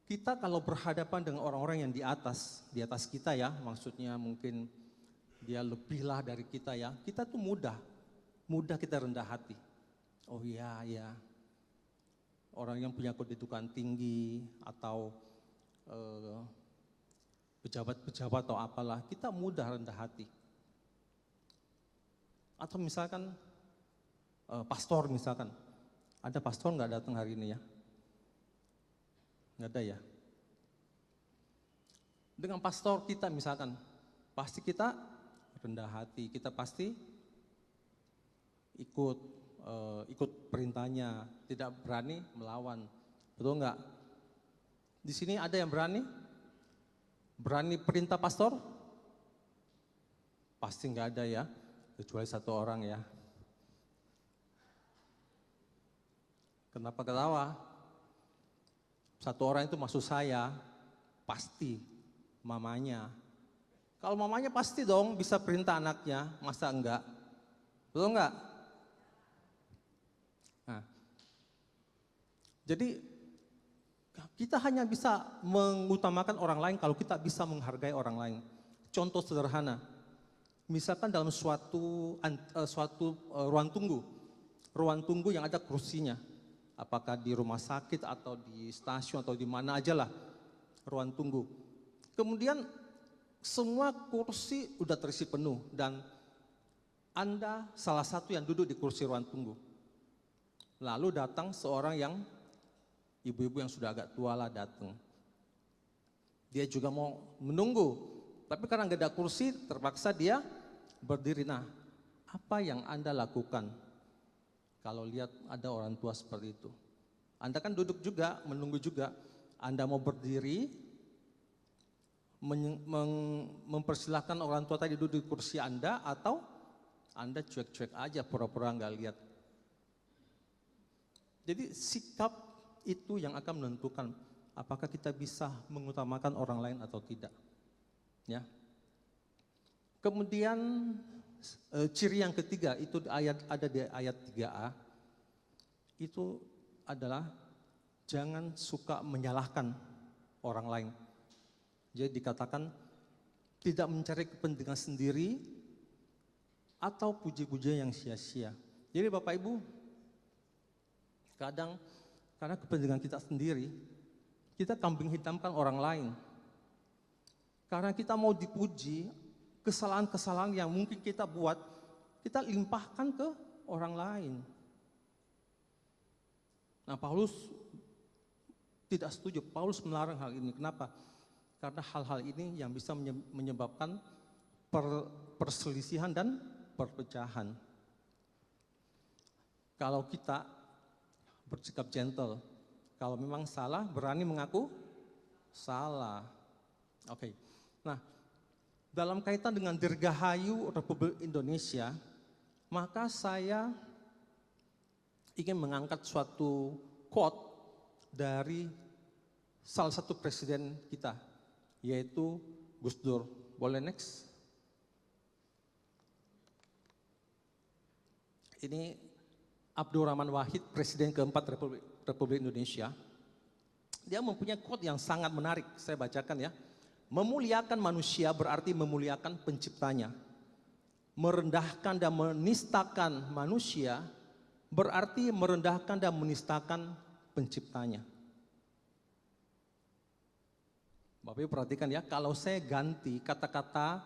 kita kalau berhadapan dengan orang-orang yang di atas kita ya, maksudnya mungkin dia lebihlah dari kita ya, kita tuh mudah kita rendah hati. Oh iya, orang yang punya kedudukan tinggi atau pejabat-pejabat atau apalah, kita mudah rendah hati. Atau misalkan pastor misalkan, ada pastor nggak datang hari ini ya? Nggak ada ya? Dengan pastor kita misalkan, pasti kita rendah hati, kita pasti ikut perintahnya, tidak berani melawan, betul nggak? Di sini ada yang berani perintah pastor? Pasti nggak ada ya, kecuali satu orang ya. Kenapa ketawa? Satu orang itu maksud saya, pasti mamanya. Kalau mamanya pasti dong bisa perintah anaknya, masa enggak? Betul enggak? Nah, jadi kita hanya bisa mengutamakan orang lain kalau kita bisa menghargai orang lain. Contoh sederhana, misalkan dalam suatu ruang tunggu yang ada kursinya. Apakah di rumah sakit atau di stasiun atau di mana aja lah ruang tunggu. Kemudian semua kursi udah terisi penuh dan Anda salah satu yang duduk di kursi ruang tunggu. Lalu datang seorang yang ibu-ibu yang sudah agak tua lah datang. Dia juga mau menunggu, tapi karena nggak ada kursi terpaksa dia berdiri. Nah, apa yang Anda lakukan? Kalau lihat ada orang tua seperti itu, Anda kan duduk juga, menunggu juga. Anda mau berdiri, mempersilahkan orang tua tadi duduk di kursi Anda, atau Anda cuek-cuek aja, pura-pura nggak lihat. Jadi sikap itu yang akan menentukan apakah kita bisa mengutamakan orang lain atau tidak. Ya. Kemudian ciri yang ketiga itu ada di ayat 3a, itu adalah jangan suka menyalahkan orang lain. Jadi dikatakan tidak mencari kepentingan sendiri atau puji-pujian yang sia-sia. Jadi Bapak Ibu, kadang karena kepentingan kita sendiri, kita kambing hitamkan orang lain. Karena kita mau dipuji, kesalahan-kesalahan yang mungkin kita buat, kita limpahkan ke orang lain. Nah, Paulus tidak setuju. Paulus melarang hal ini. Kenapa? Karena hal-hal ini yang bisa menyebabkan perselisihan dan perpecahan. Kalau kita bersikap gentle, kalau memang salah, berani mengaku salah. Oke. Nah, dalam kaitan dengan Dirgahayu Republik Indonesia, maka saya ingin mengangkat suatu quote dari salah satu presiden kita, yaitu Gus Dur. Boleh next? Ini Abdurrahman Wahid, Presiden keempat Republik Indonesia. Dia mempunyai quote yang sangat menarik, saya bacakan ya. Memuliakan manusia berarti memuliakan penciptanya. Merendahkan dan menistakan manusia berarti merendahkan dan menistakan penciptanya. Bapak Ibu perhatikan ya, kalau saya ganti kata-kata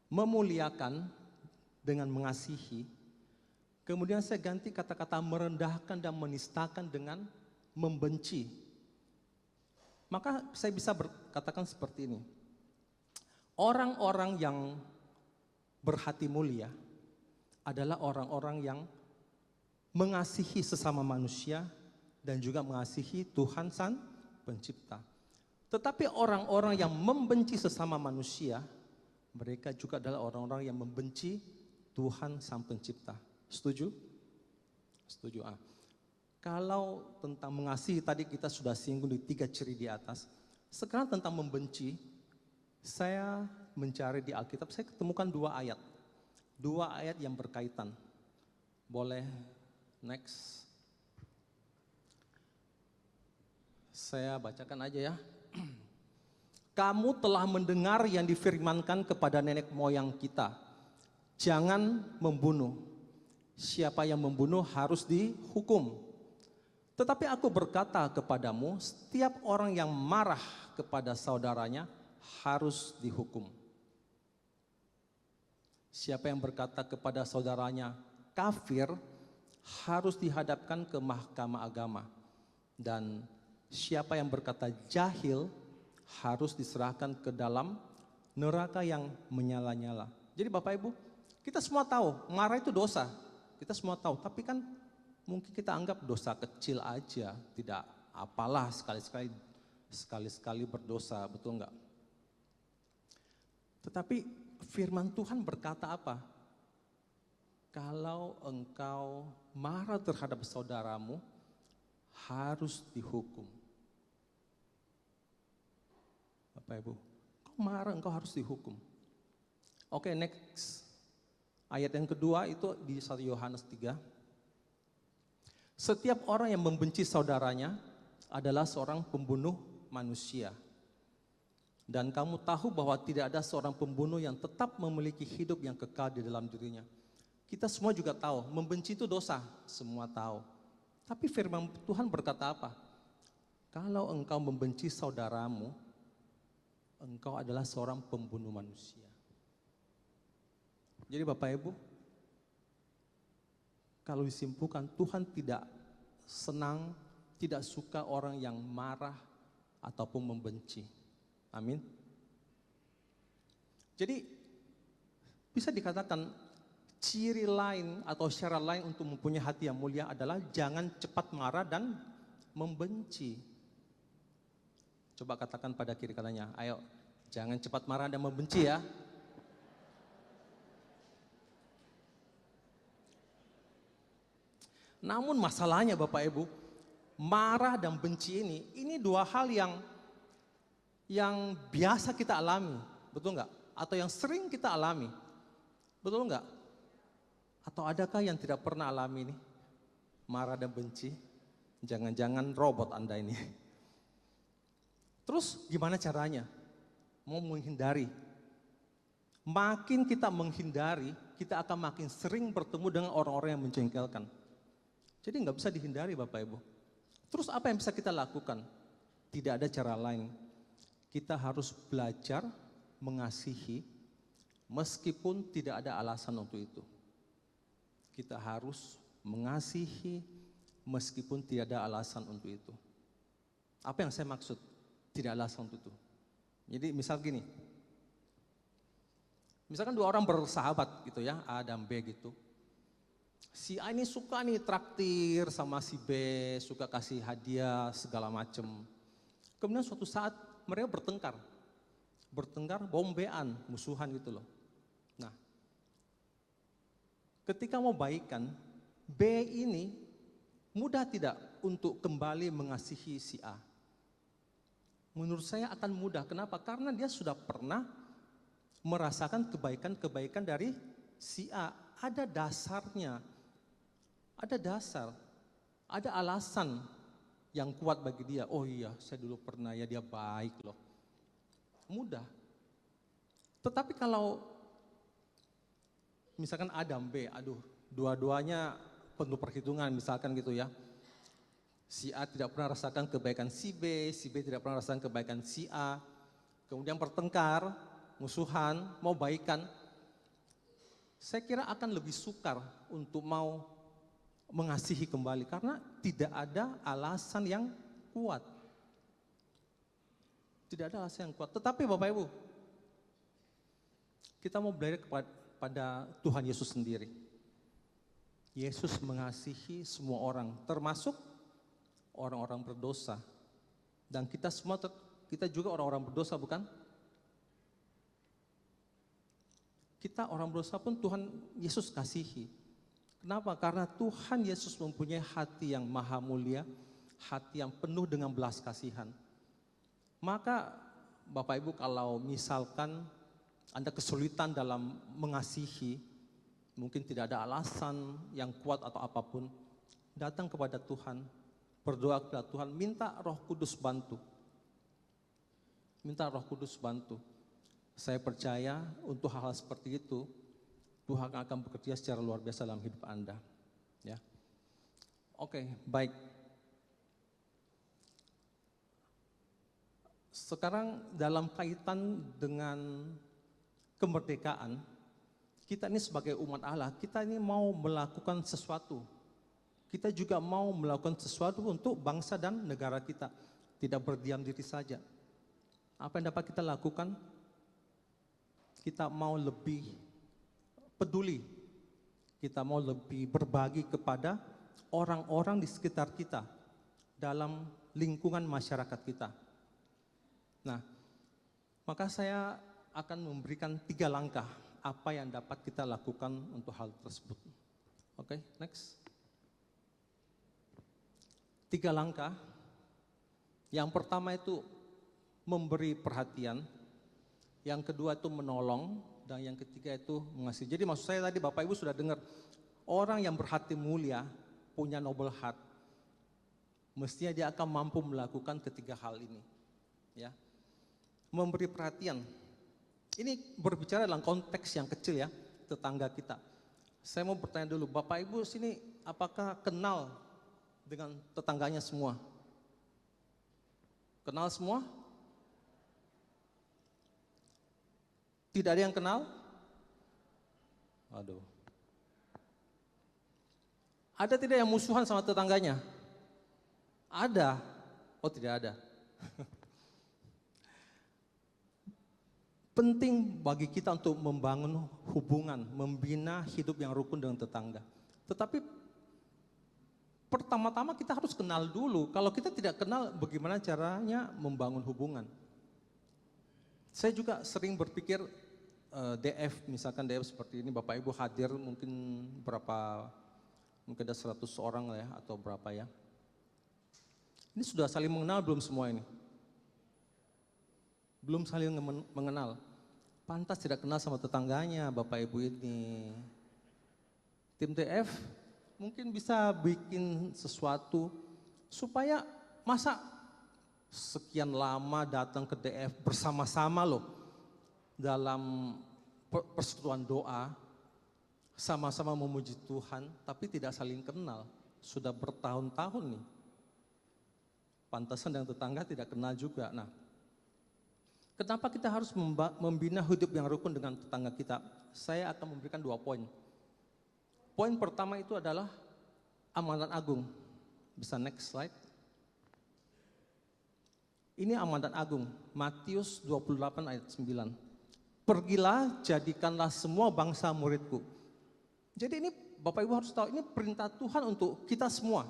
memuliakan dengan mengasihi, kemudian saya ganti kata-kata merendahkan dan menistakan dengan membenci. Maka saya bisa berkatakan seperti ini. Orang-orang yang berhati mulia adalah orang-orang yang mengasihi sesama manusia dan juga mengasihi Tuhan Sang Pencipta. Tetapi orang-orang yang membenci sesama manusia, mereka juga adalah orang-orang yang membenci Tuhan Sang Pencipta. Setuju? Setuju. Kalau tentang mengasihi tadi kita sudah singgung di 3 ciri di atas. Sekarang tentang membenci, saya mencari di Alkitab, saya ketemukan 2 ayat. 2 ayat yang berkaitan. Boleh next. Saya bacakan aja ya. Kamu telah mendengar yang difirmankan kepada nenek moyang kita. Jangan membunuh. Siapa yang membunuh harus dihukum. Tetapi aku berkata kepadamu, setiap orang yang marah kepada saudaranya harus dihukum. Siapa yang berkata kepada saudaranya kafir harus dihadapkan ke mahkamah agama. Dan siapa yang berkata jahil harus diserahkan ke dalam neraka yang menyala-nyala. Jadi Bapak Ibu, kita semua tahu marah itu dosa. Kita semua tahu, tapi kan mungkin kita anggap dosa kecil aja, tidak apalah sekali-sekali berdosa, betul enggak? Tetapi firman Tuhan berkata apa? Kalau engkau marah terhadap saudaramu, harus dihukum. Bapak Ibu, kau marah engkau harus dihukum. Oke, next. Ayat yang kedua itu di 1 Yohanes 3. Setiap orang yang membenci saudaranya adalah seorang pembunuh manusia. Dan kamu tahu bahwa tidak ada seorang pembunuh yang tetap memiliki hidup yang kekal di dalam dirinya. Kita semua juga tahu, membenci itu dosa, semua tahu. Tapi firman Tuhan berkata apa? Kalau engkau membenci saudaramu, engkau adalah seorang pembunuh manusia. Jadi Bapak Ibu, kalau disimpulkan Tuhan tidak senang, tidak suka orang yang marah ataupun membenci. Amin. Jadi bisa dikatakan ciri lain atau syarat lain untuk mempunyai hati yang mulia adalah jangan cepat marah dan membenci. Coba katakan pada kiri kanannya, ayo jangan cepat marah dan membenci ya. Namun masalahnya Bapak Ibu, marah dan benci ini 2 hal yang biasa kita alami, betul enggak? Atau yang sering kita alami, betul enggak? Atau adakah yang tidak pernah alami ini? Marah dan benci, jangan-jangan robot Anda ini. Terus gimana caranya? Mau menghindari. Makin kita menghindari, kita akan makin sering bertemu dengan orang-orang yang menjengkelkan. Jadi nggak bisa dihindari Bapak Ibu. Terus apa yang bisa kita lakukan? Tidak ada cara lain. Kita harus belajar mengasihi meskipun tidak ada alasan untuk itu. Kita harus mengasihi meskipun tidak ada alasan untuk itu. Apa yang saya maksud? Tidak ada alasan untuk itu. Jadi misal gini. Misalkan 2 orang bersahabat gitu ya, A dan B gitu. Si A ini suka nih traktir sama si B, suka kasih hadiah segala macem. Kemudian suatu saat mereka bertengkar bombean, musuhan gitu loh. Nah, ketika mau baikan, B ini mudah tidak untuk kembali mengasihi si A? Menurut saya akan mudah. Kenapa? Karena dia sudah pernah merasakan kebaikan-kebaikan dari si A. Ada dasarnya. Ada dasar, ada alasan yang kuat bagi dia. Oh iya, saya dulu pernah ya, dia baik loh. Mudah. Tetapi kalau misalkan A dan B, aduh, dua-duanya penuh perhitungan misalkan gitu ya. Si A tidak pernah rasakan kebaikan si B tidak pernah rasakan kebaikan si A. Kemudian bertengkar, musuhan, mau baikan. Saya kira akan lebih sukar untuk mau mengasihi kembali karena tidak ada alasan yang kuat. Tidak ada alasan yang kuat. Tetapi Bapak Ibu, kita mau belajar kepada Tuhan Yesus sendiri. Yesus mengasihi semua orang, termasuk orang-orang berdosa. Dan kita semua, kita juga orang-orang berdosa, bukan? Kita orang berdosa pun Tuhan Yesus kasihi. Kenapa? Karena Tuhan Yesus mempunyai hati yang maha mulia, hati yang penuh dengan belas kasihan. Maka Bapak Ibu, kalau misalkan Anda kesulitan dalam mengasihi, mungkin tidak ada alasan yang kuat atau apapun, datang kepada Tuhan, berdoa kepada Tuhan, minta Roh Kudus bantu. Minta Roh Kudus bantu. Saya percaya untuk hal-hal seperti itu, Tuhan akan bekerja secara luar biasa dalam hidup Anda. Ya. Oke, baik. Sekarang dalam kaitan dengan kemerdekaan, kita ini sebagai umat Allah, kita ini mau melakukan sesuatu. Kita juga mau melakukan sesuatu untuk bangsa dan negara kita. Tidak berdiam diri saja. Apa yang dapat kita lakukan? Kita mau lebih peduli. Kita mau lebih berbagi kepada orang-orang di sekitar kita dalam lingkungan masyarakat kita. Nah, maka saya akan memberikan 3 langkah apa yang dapat kita lakukan untuk hal tersebut. Oke, next. 3 langkah. Yang pertama itu memberi perhatian. Yang kedua itu menolong. Dan yang ketiga itu mengasihi. Jadi maksud saya tadi Bapak Ibu sudah dengar, orang yang berhati mulia, punya noble heart, mestinya dia akan mampu melakukan ketiga hal ini. Ya, memberi perhatian. Ini berbicara dalam konteks yang kecil ya, tetangga kita. Saya mau bertanya dulu, Bapak Ibu sini apakah kenal dengan tetangganya semua? Kenal semua? Tidak ada yang kenal? Aduh. Ada tidak yang musuhan sama tetangganya? Ada. Oh, tidak ada. Penting bagi kita untuk membangun hubungan, membina hidup yang rukun dengan tetangga. Tetapi pertama-tama kita harus kenal dulu. Kalau kita tidak kenal, bagaimana caranya membangun hubungan? Saya juga sering berpikir DF, misalkan DF seperti ini, Bapak Ibu hadir mungkin mungkin ada 100 orang ya, atau berapa ya. Ini sudah saling mengenal belum semua ini? Belum saling mengenal. Pantas tidak kenal sama tetangganya Bapak Ibu ini. Tim DF mungkin bisa bikin sesuatu supaya masa sekian lama datang ke DF bersama-sama loh dalam persekutuan doa, sama-sama memuji Tuhan, tapi tidak saling kenal. Sudah bertahun-tahun nih. Pantasan dengan tetangga tidak kenal juga. Nah, kenapa kita harus membina hidup yang rukun dengan tetangga kita? Saya akan memberikan 2 poin. Poin pertama itu adalah amanat agung. Bisa next slide. Ini amanat agung, Matius 28 ayat 9. Pergilah, jadikanlah semua bangsa muridku. Jadi ini Bapak Ibu harus tahu, ini perintah Tuhan untuk kita semua.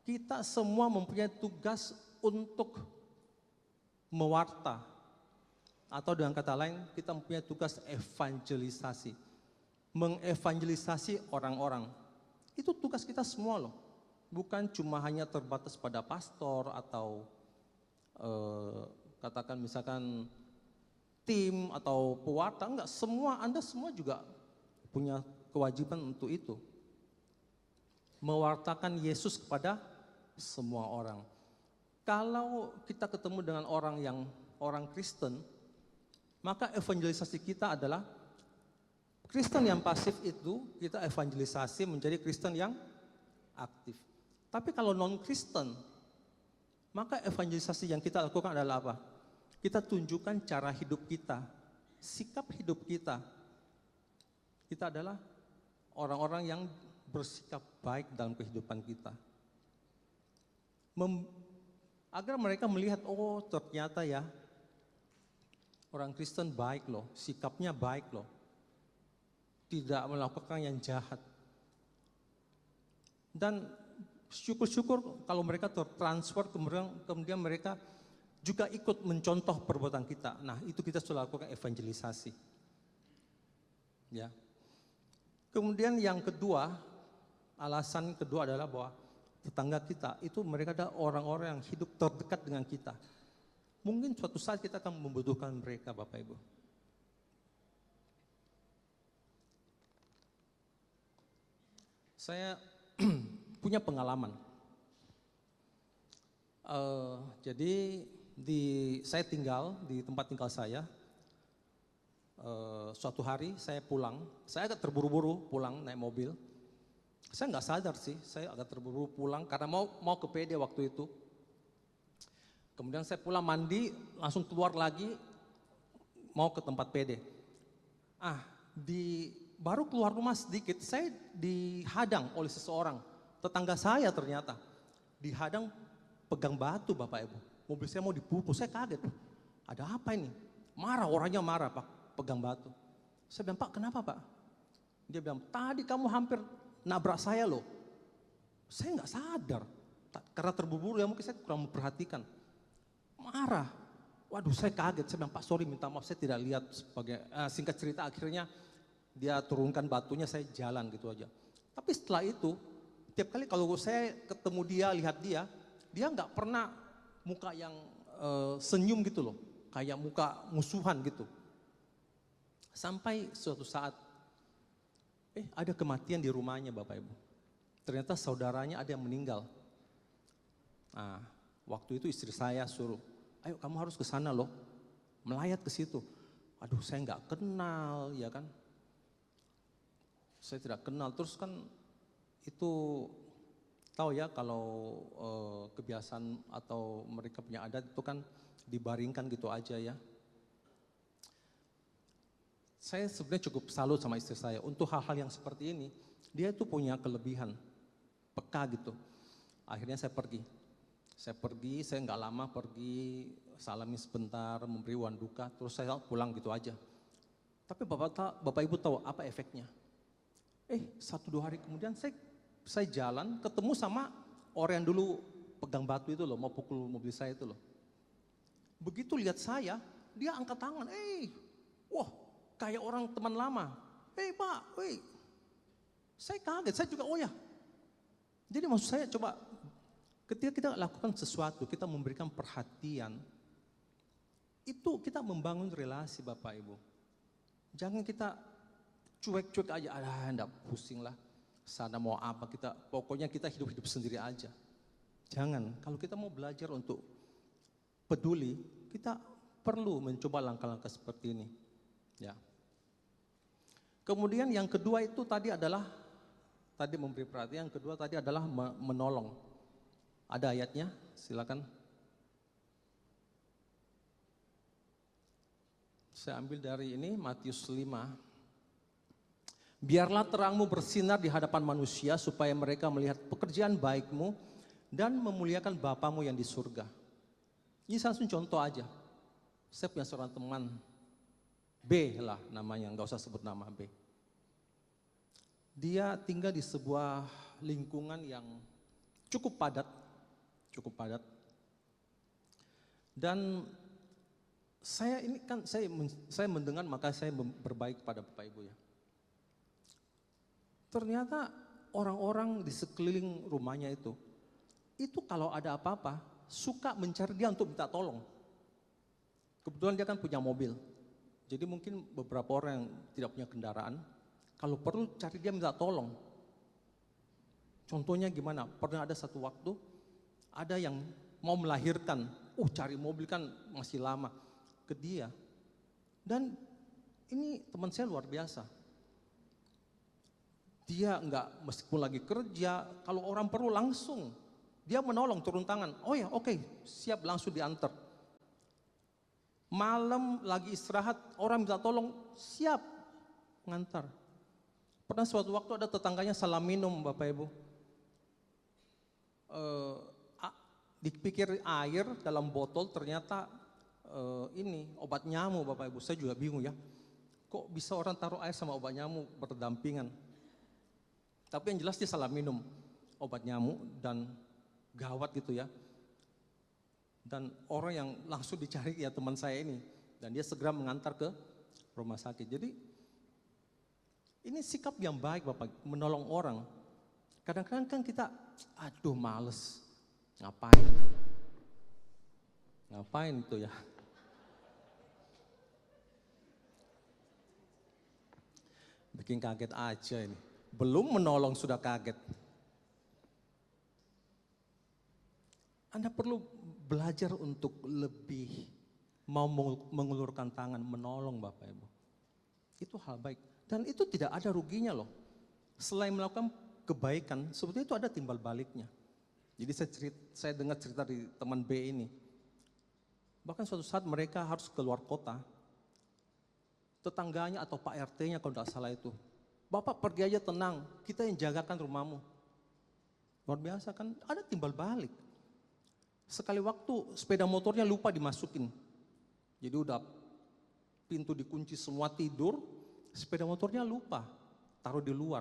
Kita semua mempunyai tugas untuk mewarta. Atau dengan kata lain, kita mempunyai tugas evangelisasi. Mengevangelisasi orang-orang. Itu tugas kita semua loh. Bukan cuma hanya terbatas pada pastor atau katakan misalkan tim atau pewarta, enggak, semua, Anda semua juga punya kewajiban untuk itu. Mewartakan Yesus kepada semua orang. Kalau kita ketemu dengan orang Kristen, maka evangelisasi kita adalah Kristen yang pasif itu, kita evangelisasi menjadi Kristen yang aktif. Tapi kalau non-Kristen, maka evangelisasi yang kita lakukan adalah apa? Kita tunjukkan cara hidup kita, sikap hidup kita. Kita adalah orang-orang yang bersikap baik dalam kehidupan kita. Agar mereka melihat, oh ternyata ya, orang Kristen baik loh, sikapnya baik loh. Tidak melakukan yang jahat. Dan syukur-syukur kalau mereka tertransfer, kemudian mereka juga ikut mencontoh perbuatan kita. Nah, itu kita sudah lakukan evangelisasi. Ya. Kemudian yang kedua, alasan kedua adalah bahwa tetangga kita itu mereka adalah orang-orang yang hidup terdekat dengan kita. Mungkin suatu saat kita akan membutuhkan mereka, Bapak Ibu. Saya punya pengalaman. Jadi saya tinggal di tempat tinggal saya. Suatu hari saya pulang, saya agak terburu-buru pulang naik mobil. Saya nggak sadar sih, saya agak terburu-buru pulang karena mau ke PD waktu itu. Kemudian saya pulang mandi, langsung keluar lagi mau ke tempat PD. Baru keluar rumah sedikit, saya dihadang oleh seseorang. Tetangga saya ternyata dihadang pegang batu, Bapak Ibu. Mobil saya mau dipukul, saya kaget. Ada apa ini? Marah, orangnya marah, Pak, pegang batu. Saya bilang, Pak, kenapa, Pak? Dia bilang, tadi kamu hampir nabrak saya loh. Saya nggak sadar, karena terburu-buru ya mungkin saya kurang memperhatikan. Marah. Waduh, saya kaget. Saya bilang, Pak, sorry, minta maaf, saya tidak lihat. Sebagai singkat cerita, akhirnya dia turunkan batunya, saya jalan gitu aja. Tapi setelah itu, tiap kali kalau saya ketemu dia, lihat dia nggak pernah muka yang senyum gitu loh, kayak muka musuhan gitu. Sampai suatu saat, ada kematian di rumahnya, Bapak Ibu. Ternyata saudaranya ada yang meninggal. Nah, waktu itu istri saya suruh, ayo kamu harus ke sana loh, melayat ke situ. Aduh, saya nggak kenal, ya kan? Saya tidak kenal, terus kan itu tahu ya kalau kebiasaan atau mereka punya adat itu kan dibaringkan gitu aja ya. Saya sebenarnya cukup salut sama istri saya untuk hal-hal yang seperti ini. Dia itu punya kelebihan, peka gitu. Akhirnya saya pergi, saya nggak lama pergi, salami sebentar, memberi uang duka, terus saya pulang gitu aja. Tapi Bapak Ibu tahu apa efeknya? 1-2 hari kemudian saya jalan ketemu sama orang yang dulu pegang batu itu loh, mau pukul mobil saya itu loh. Begitu lihat saya, dia angkat tangan, wah kayak orang teman lama. Pak, saya kaget, saya juga oh ya. Jadi maksud saya coba, ketika kita lakukan sesuatu, kita memberikan perhatian, itu kita membangun relasi Bapak Ibu. Jangan kita cuek-cuek aja, enggak pusing lah. Sana mau apa pokoknya kita hidup-hidup sendiri aja. Jangan, kalau kita mau belajar untuk peduli, kita perlu mencoba langkah-langkah seperti ini. Ya. Kemudian yang kedua itu tadi memberi perhatian, yang kedua tadi adalah menolong. Ada ayatnya, silakan. Saya ambil dari ini, Matius 5. Biarlah terangmu bersinar di hadapan manusia supaya mereka melihat pekerjaan baikmu dan memuliakan Bapamu yang di surga. Ini langsung contoh aja. Saya punya seorang teman, B lah namanya, nggak usah sebut nama B. Dia tinggal di sebuah lingkungan yang cukup padat. Dan saya mendengar maka saya berbaik pada Bapak Ibu ya. Ternyata orang-orang di sekeliling rumahnya itu kalau ada apa-apa suka mencari dia untuk minta tolong. Kebetulan dia kan punya mobil, jadi mungkin beberapa orang yang tidak punya kendaraan, kalau perlu cari dia minta tolong. Contohnya gimana? Pernah ada satu waktu, ada yang mau melahirkan, cari mobil kan masih lama, ke dia. Dan ini teman saya luar biasa. Dia nggak meskipun lagi kerja, kalau orang perlu langsung dia menolong, turun tangan. Oh ya, oke, siap, langsung diantar. Malam lagi istirahat, orang minta tolong, siap ngantar. Pernah suatu waktu ada tetangganya salah minum, Bapak Ibu. Dipikir air dalam botol, ternyata ini obat nyamuk, Bapak Ibu. Saya juga bingung ya, kok bisa orang taruh air sama obat nyamuk berdampingan. Tapi yang jelas dia salah minum obat nyamuk dan gawat gitu ya. Dan orang yang langsung dicari ya teman saya ini, dan dia segera mengantar ke rumah sakit. Jadi ini sikap yang baik, Bapak, menolong orang. Kadang-kadang kan kita, aduh males, ngapain itu ya. Bikin kaget aja ini, belum menolong sudah kaget. Anda perlu belajar untuk lebih mau mengulurkan tangan, menolong Bapak Ibu. Itu hal baik, dan itu tidak ada ruginya loh. Selain melakukan kebaikan, sebetulnya itu ada timbal baliknya. Jadi saya dengar cerita di teman B ini. Bahkan suatu saat mereka harus keluar kota. Tetangganya atau Pak RT-nya kalau tidak salah itu, Bapak pergi aja tenang, kita yang jagakan rumahmu. Luar biasa kan, ada timbal balik. Sekali waktu sepeda motornya lupa dimasukin. Jadi udah pintu dikunci semua, tidur, sepeda motornya lupa, taruh di luar.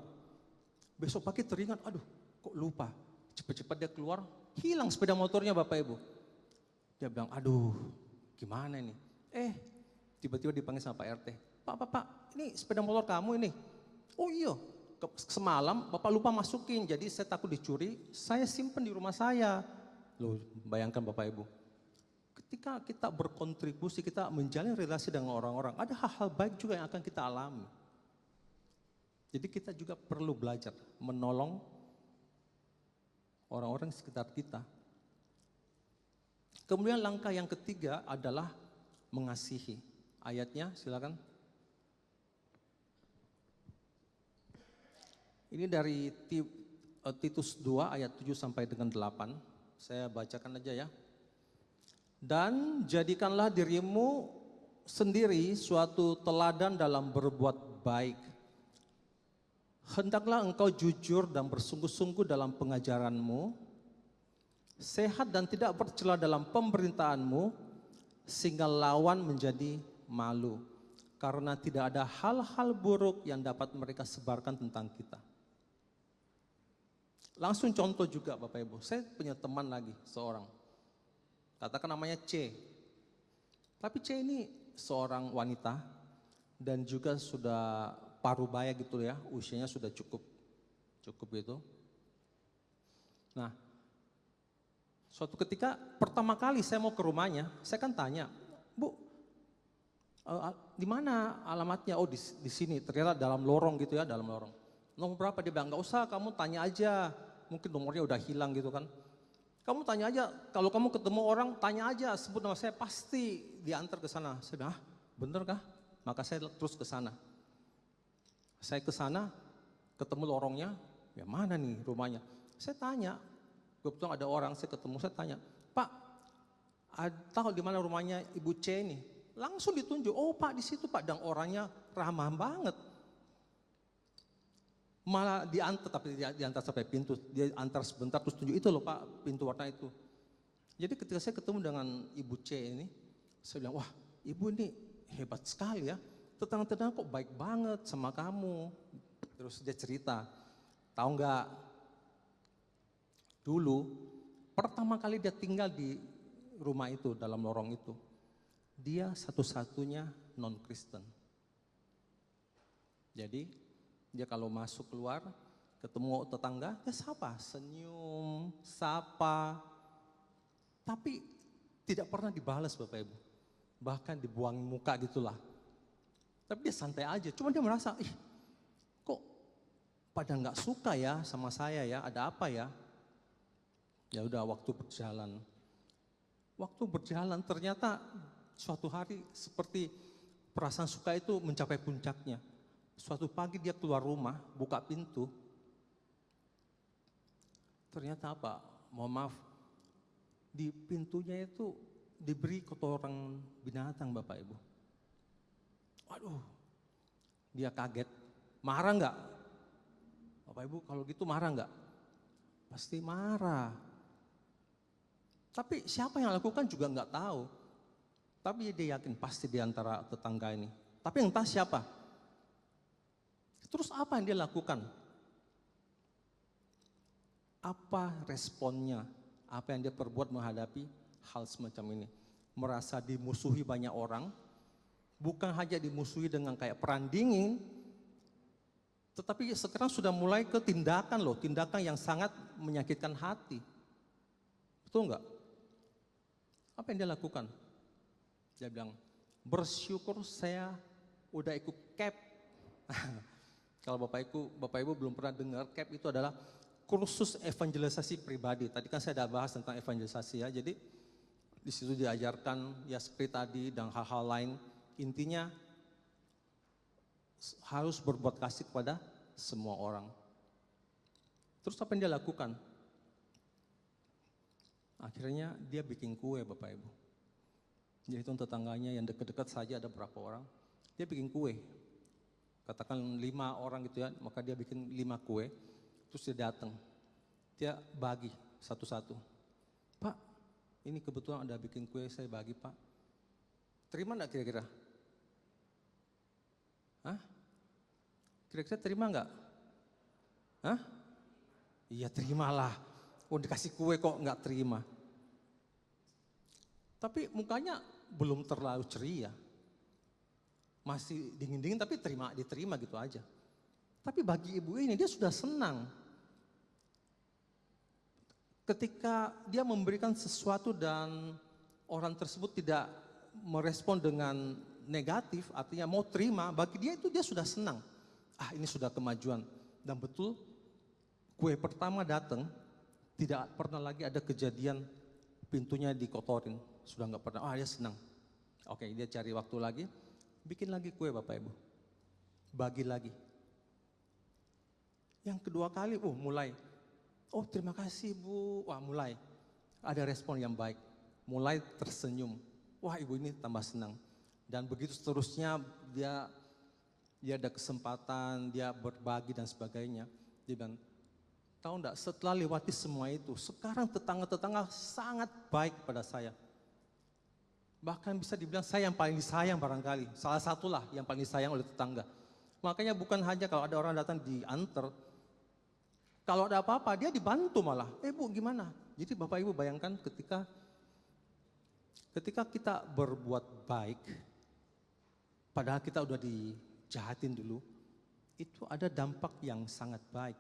Besok pagi teringat, aduh kok lupa. Cepat-cepat dia keluar, hilang sepeda motornya Bapak Ibu. Dia bilang, aduh gimana ini. Tiba-tiba dipanggil sama Pak RT. Pak, ini sepeda motor kamu ini. Oh iya, semalam Bapak lupa masukin, jadi saya takut dicuri, saya simpen di rumah saya. Loh, bayangkan Bapak Ibu. Ketika kita berkontribusi, kita menjalin relasi dengan orang-orang, ada hal-hal baik juga yang akan kita alami. Jadi kita juga perlu belajar menolong orang-orang di sekitar kita. Kemudian langkah yang ketiga adalah mengasihi. Ayatnya silakan. Ini dari Titus 2 ayat 7 sampai dengan 8. Saya bacakan aja ya. Dan jadikanlah dirimu sendiri suatu teladan dalam berbuat baik. Hendaklah engkau jujur dan bersungguh-sungguh dalam pengajaranmu, sehat dan tidak bercela dalam pemerintahanmu, sehingga lawan menjadi malu. Karena tidak ada hal-hal buruk yang dapat mereka sebarkan tentang kita. Langsung contoh juga Bapak Ibu, saya punya teman lagi seorang, katakan namanya C. Tapi C ini seorang wanita dan juga sudah parubaya gitu ya, usianya sudah cukup gitu. Nah, suatu ketika pertama kali saya mau ke rumahnya, saya kan tanya, Bu, di mana alamatnya? Oh di sini, ternyata dalam lorong gitu ya, dalam lorong. Nomor berapa? Dia bilang, nggak usah, kamu tanya aja. Mungkin nomornya udah hilang gitu kan. Kamu tanya aja, kalau kamu ketemu orang, tanya aja, sebut nama saya, pasti diantar ke sana. Saya bilang, bener kah? Maka saya terus ke sana. Saya ke sana, ketemu lorongnya, ya mana nih rumahnya? Saya tanya, kebetulan ada orang, saya ketemu, saya tanya, Pak, tahu di mana rumahnya Ibu C ini? Langsung ditunjuk, oh Pak di situ Pak, dan orangnya ramah banget. Malah diantar, tapi diantar sampai pintu, dia antar sebentar terus tunjuk, itu loh Pak pintu warna itu. Jadi ketika saya ketemu dengan Ibu C ini, saya bilang, wah Ibu ini hebat sekali ya, tetangga-tetangga kok baik banget sama kamu. Terus dia cerita, tahu nggak, dulu pertama kali dia tinggal di rumah itu, dalam lorong itu, dia satu-satunya non-Kristen. Jadi dia kalau masuk keluar, ketemu tetangga, dia sapa, senyum, sapa. Tapi tidak pernah dibalas Bapak Ibu. Bahkan dibuang muka gitulah. Tapi dia santai aja, cuma dia merasa, kok pada nggak suka ya sama saya ya, ada apa ya? Ya udah, waktu berjalan. Waktu berjalan ternyata suatu hari seperti perasaan suka itu mencapai puncaknya. Suatu pagi dia keluar rumah, buka pintu. Ternyata apa? Mohon maaf, di pintunya itu diberi kotoran binatang, Bapak Ibu. Waduh, dia kaget. Marah nggak? Bapak Ibu kalau gitu marah nggak? Pasti marah. Tapi siapa yang lakukan juga nggak tahu. Tapi dia yakin pasti di antara tetangga ini. Tapi entah siapa. Terus apa yang dia lakukan? Apa responnya? Apa yang dia perbuat menghadapi hal semacam ini? Merasa dimusuhi banyak orang, bukan hanya dimusuhi dengan kayak perang dingin, tetapi sekarang sudah mulai ke tindakan loh, tindakan yang sangat menyakitkan hati. Betul nggak? Apa yang dia lakukan? Dia bilang, bersyukur saya udah ikut CAP. Kalau Bapak Ibu belum pernah dengar, CAP itu adalah kursus evangelisasi pribadi. Tadi kan saya sudah bahas tentang evangelisasi ya. Jadi di situ diajarkan ya seperti tadi dan hal-hal lain. Intinya harus berbuat kasih kepada semua orang. Terus apa yang dia lakukan? Akhirnya dia bikin kue, Bapak Ibu. Jadi itu tetangganya yang dekat-dekat saja ada berapa orang. Dia bikin kue. Katakan 5 orang gitu ya, maka dia bikin 5 kue. Terus dia datang, dia bagi satu-satu. Pak, ini kebetulan ada bikin kue, saya bagi Pak. Terima enggak kira-kira? Hah? Kira-kira terima enggak? Hah? Iya terimalah. Oh dikasih kue kok enggak terima. Tapi mukanya belum terlalu ceria. Masih dingin-dingin tapi diterima gitu aja. Tapi bagi ibu ini dia sudah senang. Ketika dia memberikan sesuatu dan orang tersebut tidak merespon dengan negatif, artinya mau terima, bagi dia itu dia sudah senang. Ah ini sudah kemajuan. Dan betul kue pertama datang, tidak pernah lagi ada kejadian pintunya dikotorin. Sudah nggak pernah, dia senang. Oke, dia cari waktu lagi, bikin lagi kue Bapak Ibu. Bagi lagi. Yang kedua kali, mulai. Oh terima kasih Bu. Wah mulai. Ada respon yang baik. Mulai tersenyum. Wah ibu ini tambah senang. Dan begitu seterusnya dia ada kesempatan, dia berbagi dan sebagainya. Dia bilang, tahu enggak setelah lewati semua itu, sekarang tetangga-tetangga sangat baik pada saya. Bahkan bisa dibilang saya yang paling disayang barangkali. Salah satulah yang paling disayang oleh tetangga. Makanya bukan hanya kalau ada orang datang diantar, kalau ada apa-apa dia dibantu malah. Bu gimana? Jadi Bapak Ibu bayangkan ketika kita berbuat baik, padahal kita udah dijahatin dulu, itu ada dampak yang sangat baik.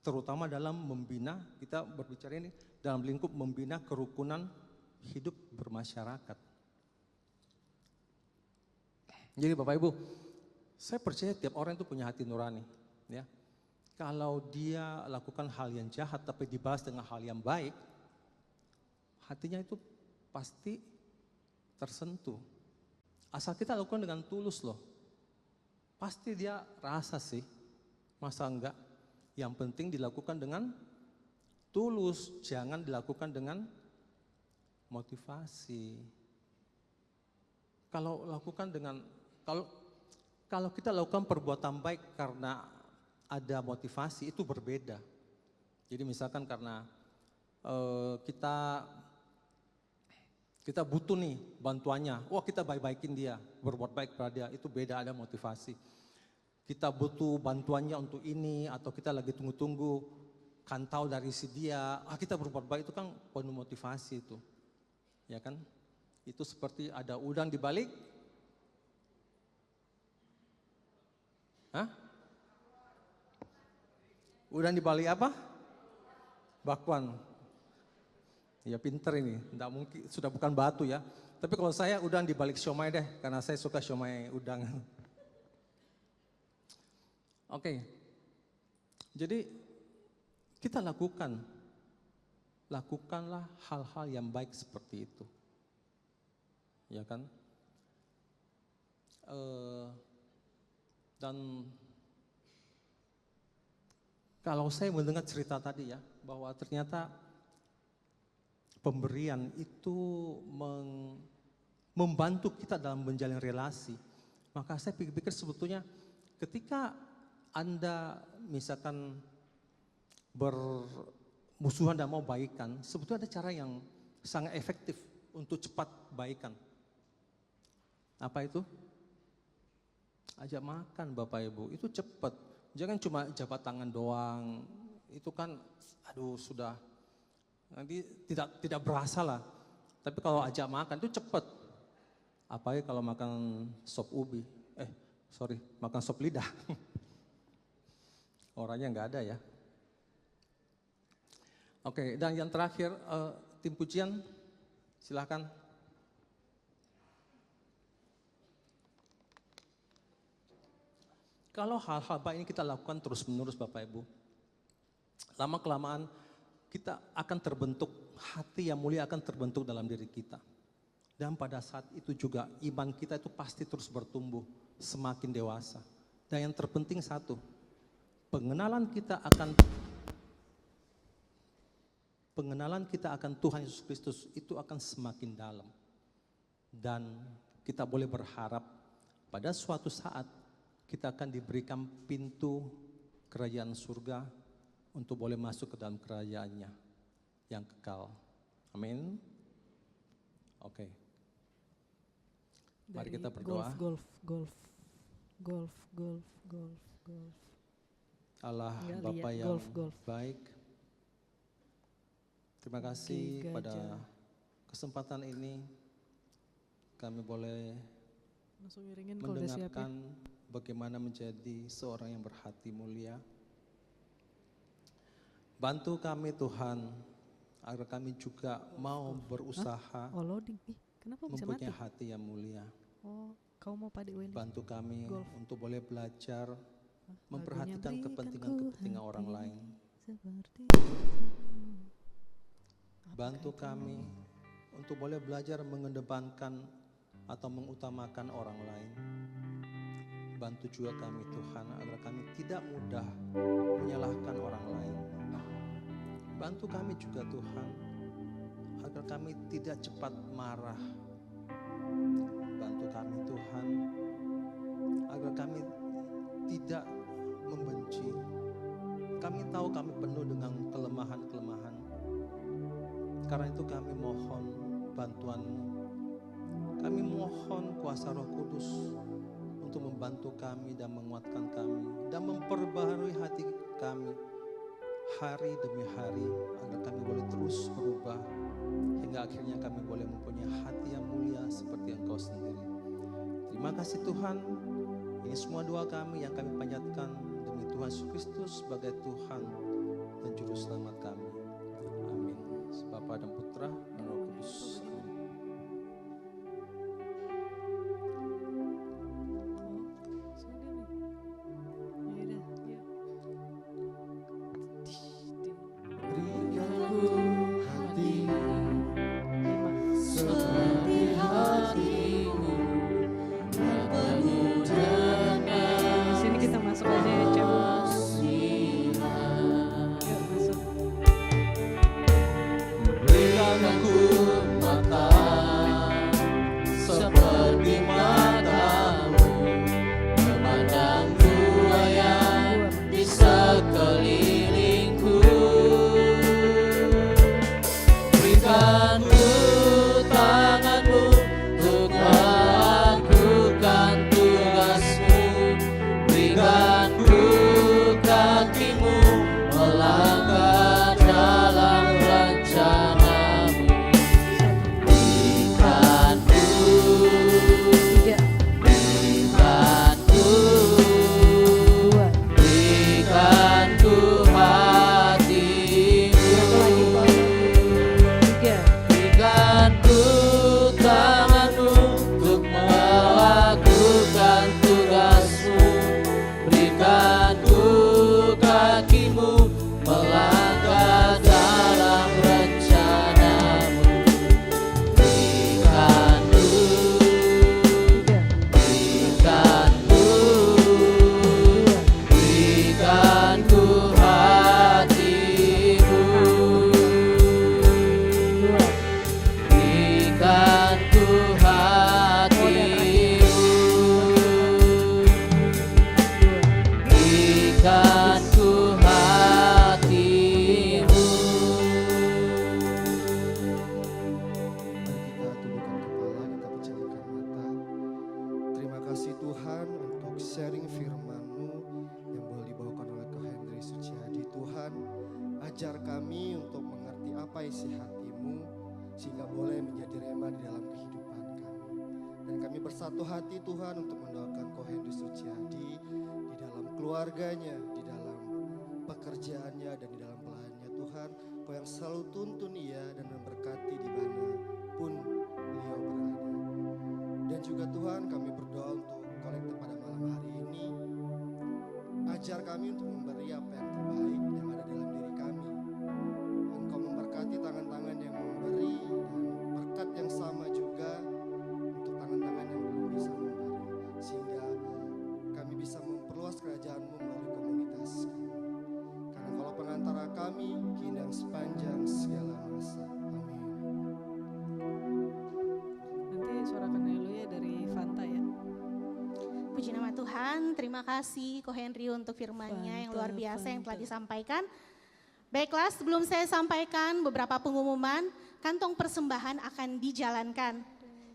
Terutama dalam membina, kita berbicara ini dalam lingkup membina kerukunan hidup bermasyarakat. Jadi Bapak Ibu, saya percaya tiap orang itu punya hati nurani. Ya. Kalau dia lakukan hal yang jahat tapi dibalas dengan hal yang baik, hatinya itu pasti tersentuh. Asal kita lakukan dengan tulus loh. Pasti dia rasa sih, masa enggak? Yang penting dilakukan dengan tulus, jangan dilakukan dengan motivasi. Kalau kita lakukan perbuatan baik karena ada motivasi itu berbeda. Jadi misalkan karena kita butuh nih bantuannya, kita baik-baikin dia, berbuat baik pada dia, itu beda, ada motivasi. Kita butuh bantuannya untuk ini, atau kita lagi tunggu-tunggu kantau dari si dia, kita berbuat baik, itu kan penuh motivasi itu. Ya kan? Itu seperti ada udang di balik. Udang di balik apa? Bakwan. Ya pinter ini, enggak mungkin, sudah bukan batu ya. Tapi kalau saya udang di balik siomay deh, karena saya suka siomay udang. Oke. Jadi kita lakukanlah hal-hal yang baik seperti itu. Ya kan? Dan Kalau saya mendengar cerita tadi ya, bahwa ternyata pemberian itu membantu kita dalam menjalin relasi. Maka saya pikir-pikir sebetulnya ketika Anda misalkan bermusuhan dan mau baikan, sebetulnya ada cara yang sangat efektif untuk cepat baikan. Apa itu? Ajak makan Bapak Ibu, itu cepat. Jangan cuma jabat tangan doang, itu kan aduh sudah nanti tidak berasa lah. Tapi kalau ajak makan itu cepat. Apalagi kalau makan sop ubi, makan sop lidah. Orangnya nggak ada ya. Oke, dan yang terakhir tim pujian, silahkan. Kalau hal-hal baik ini kita lakukan terus-menerus Bapak Ibu, lama-kelamaan kita akan terbentuk, hati yang mulia akan terbentuk dalam diri kita. Dan pada saat itu juga iman kita itu pasti terus bertumbuh, semakin dewasa. Dan yang terpenting satu, pengenalan kita akan Tuhan Yesus Kristus itu akan semakin dalam. Dan kita boleh berharap pada suatu saat kita akan diberikan pintu kerajaan surga untuk boleh masuk ke dalam kerajaannya yang kekal. Amin. Oke. Mari kita berdoa. Golf. Allah Nggak Bapa lihat, yang golf. baik, terima kasih Gajah. pada kesempatan ini kami boleh Langsung miringin kalau udah siap ya. mendengarkan bagaimana menjadi seorang yang berhati mulia. Bantu kami Tuhan, agar kami juga mau berusaha Oh loading, kenapa bisa mati? mempunyai hati yang mulia. Oh, kau mau Pak Willy? Bantu kami Golf. untuk boleh belajar Lagunya memperhatikan kepentingan-kepentingan orang lain. Seperti Bantu kami untuk boleh belajar mengedepankan atau mengutamakan orang lain. Bantu juga kami Tuhan agar kami tidak mudah menyalahkan orang lain. Bantu kami juga Tuhan agar kami tidak cepat marah. Bantu kami Tuhan agar kami tidak membenci. Kami tahu kami penuh dengan kelemahan-kelemahan. Karena itu kami mohon bantuan-Mu. Kami mohon kuasa Roh Kudus untuk membantu kami dan menguatkan kami dan memperbaharui hati kami hari demi hari agar kami boleh terus berubah hingga akhirnya kami boleh mempunyai hati yang mulia seperti Engkau sendiri. Terima kasih Tuhan. Ini semua doa kami yang kami panjatkan demi Tuhan Yesus Kristus sebagai Tuhan dan Juru Selamat kami. Amin. Bapa dan Putra dan Roh Kudus. Sini kita masuk aja ya, Cem. Yuk masuk. Berikan aku kasih Tuhan untuk sharing firman-Mu yang boleh dibawakan oleh Ko Henry Suciadi. Tuhan, ajar kami untuk mengerti apa isi hati-Mu sehingga boleh menjadi rema di dalam kehidupan kami. Dan kami bersatu hati Tuhan untuk mendoakan Ko Henry Suciadi di dalam keluarganya, di dalam pekerjaannya dan di dalam pelayanannya. Tuhan, Kau yang selalu tuntun ia dan memberkati di mana pun beliau berada. Dan juga Tuhan, kami berdoa untuk kolektif pada malam hari ini. Ajar kami untuk memberi apa yang terbaik yang ada dalam diri kami. Engkau memberkati tangan-tangan yang memberi dan berkat yang sama juga untuk tangan-tangan yang belum bisa memberi. Sehingga kami bisa memperluas kerajaan-Mu melalui komunitas kami. Karena kalau pengantara kami, kini yang sepanjang segala masa. Amin. Nanti suarakan haleluya dari Fanta ya. Puji nama Tuhan, terima kasih Ko Henry untuk firman-Nya yang luar biasa yang telah disampaikan. Baiklah, sebelum saya sampaikan beberapa pengumuman, kantong persembahan akan dijalankan.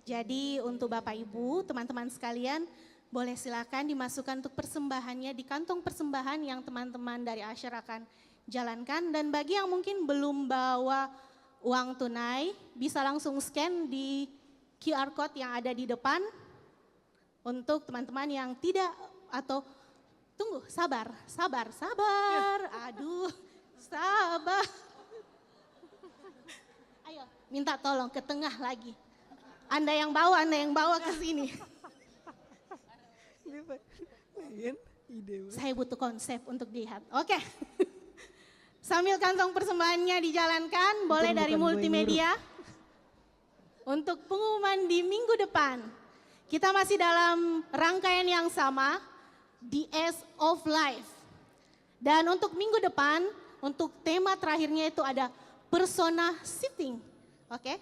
Jadi untuk Bapak Ibu, teman-teman sekalian, boleh silakan dimasukkan untuk persembahannya di kantong persembahan yang teman-teman dari Asher akan jalankan. Dan bagi yang mungkin belum bawa uang tunai, bisa langsung scan di QR Code yang ada di depan. Untuk teman-teman yang tidak atau tunggu, sabar. Aduh, sabar. Ayo, minta tolong ke tengah lagi. Anda yang bawa ke sini. Saya butuh konsep untuk dilihat. Oke. Sambil kantong persembahannya dijalankan, boleh dari multimedia. Untuk pengumuman di minggu depan, kita masih dalam rangkaian yang sama, The S of Life. Dan untuk minggu depan, untuk tema terakhirnya itu ada persona shifting. Oke?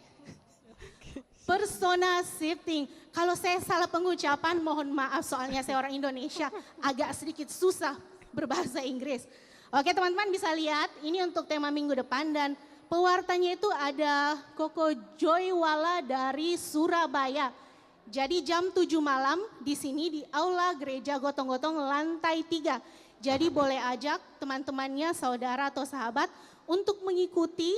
Persona shifting. Kalau saya salah pengucapan, mohon maaf soalnya saya orang Indonesia, agak sedikit susah berbahasa Inggris. Oke teman-teman bisa lihat, ini untuk tema minggu depan dan pewartanya itu ada Koko Joywala dari Surabaya. Jadi jam 7 malam di sini di Aula Gereja Gotong-Gotong lantai 3. Jadi boleh ajak teman-temannya, saudara atau sahabat untuk mengikuti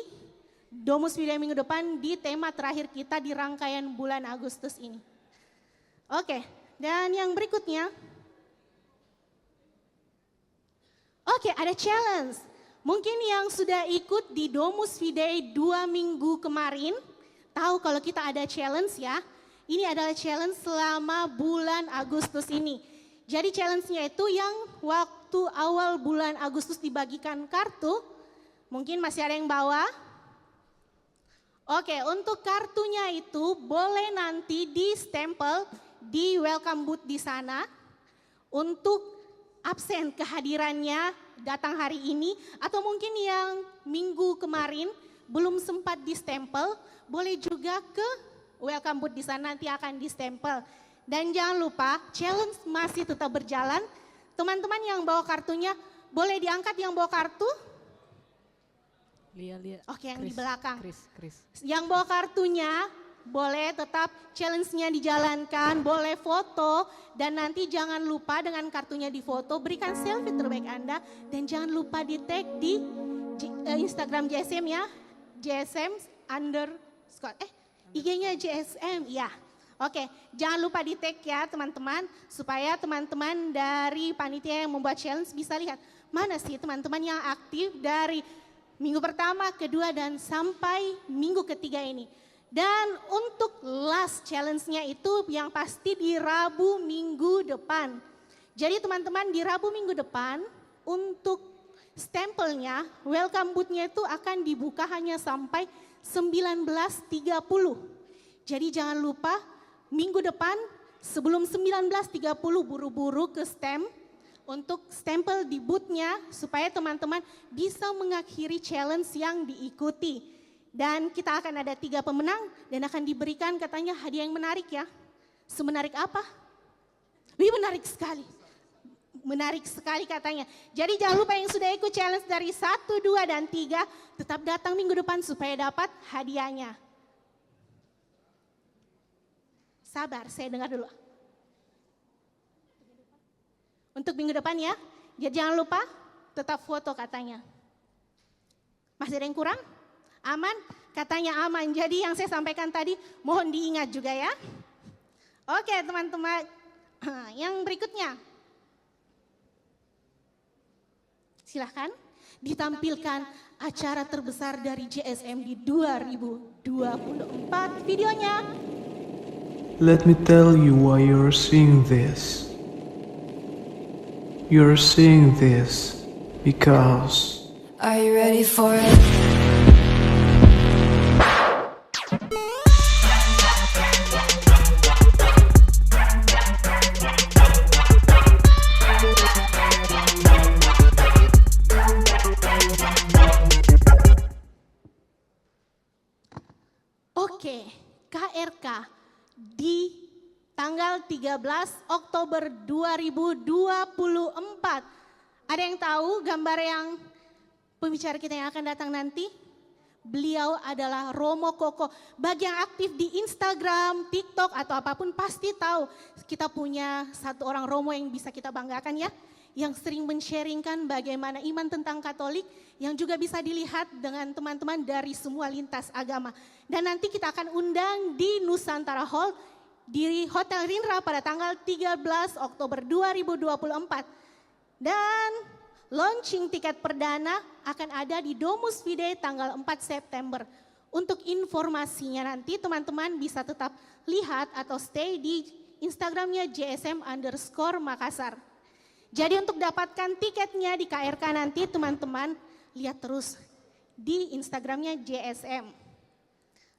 Domus Video minggu depan di tema terakhir kita di rangkaian bulan Agustus ini. Oke, dan yang berikutnya. Oke, ada challenge. Mungkin yang sudah ikut di Domus Video 2 minggu kemarin, tahu kalau kita ada challenge ya. Ini adalah challenge selama bulan Agustus ini. Jadi challenge-nya itu yang waktu awal bulan Agustus dibagikan kartu. Mungkin masih ada yang bawa. Oke, untuk kartunya itu boleh nanti di stempel di welcome booth di sana. Untuk absen kehadirannya datang hari ini. Atau mungkin yang minggu kemarin belum sempat di stempel, boleh juga ke welcome booth di sana nanti akan distempel. Dan jangan lupa challenge masih tetap berjalan. Teman-teman yang bawa kartunya boleh diangkat yang bawa kartu. Lihat. Oke, yang di belakang. Chris. Yang bawa kartunya boleh tetap challenge-nya dijalankan, boleh foto dan nanti jangan lupa dengan kartunya difoto, berikan selfie terbaik Anda dan jangan lupa di tag di Instagram JSM ya. JSM IG-nya JSM, ya. Oke, jangan lupa di tag ya teman-teman, supaya teman-teman dari panitia yang membuat challenge bisa lihat mana sih teman-teman yang aktif dari minggu pertama, kedua, dan sampai minggu ketiga ini. Dan untuk last challenge-nya itu yang pasti di Rabu minggu depan. Jadi teman-teman di Rabu minggu depan untuk stempelnya, welcome booth-nya itu akan dibuka hanya sampai 19.30. Jadi jangan lupa minggu depan sebelum 19.30 buru-buru ke stem untuk stempel di booth-nya supaya teman-teman bisa mengakhiri challenge yang diikuti. Dan kita akan ada 3 pemenang dan akan diberikan katanya hadiah yang menarik ya. Semenarik apa? Wih, menarik sekali. Menarik sekali katanya. Jadi jangan lupa yang sudah ikut challenge dari 1, 2, dan 3 tetap datang minggu depan supaya dapat hadiahnya. Sabar, saya dengar dulu. untuk minggu depan ya. Jadi jangan lupa tetap foto katanya. Masih ada yang kurang? Aman? Katanya aman. Jadi yang saya sampaikan tadi mohon diingat juga ya. Oke teman-teman, yang berikutnya. Silahkan ditampilkan acara terbesar dari JSM di 2024 videonya. Let me tell you why you're seeing this. You're seeing this because... Are you ready for it? Oke, KRK di tanggal 13 Oktober 2024. Ada yang tahu gambar yang pembicara kita yang akan datang nanti? Beliau adalah Romo Koko. Bagi yang aktif di Instagram, TikTok atau apapun pasti tahu kita punya satu orang Romo yang bisa kita banggakan ya. Yang sering men-sharingkan bagaimana iman tentang Katolik yang juga bisa dilihat dengan teman-teman dari semua lintas agama. Dan nanti kita akan undang di Nusantara Hall di Hotel Rinra pada tanggal 13 Oktober 2024. Dan launching tiket perdana akan ada di Domus Fide tanggal 4 September. Untuk informasinya nanti teman-teman bisa tetap lihat atau stay di Instagramnya JSM_Makassar. Jadi untuk dapatkan tiketnya di KRK nanti teman-teman lihat terus di Instagramnya JSM.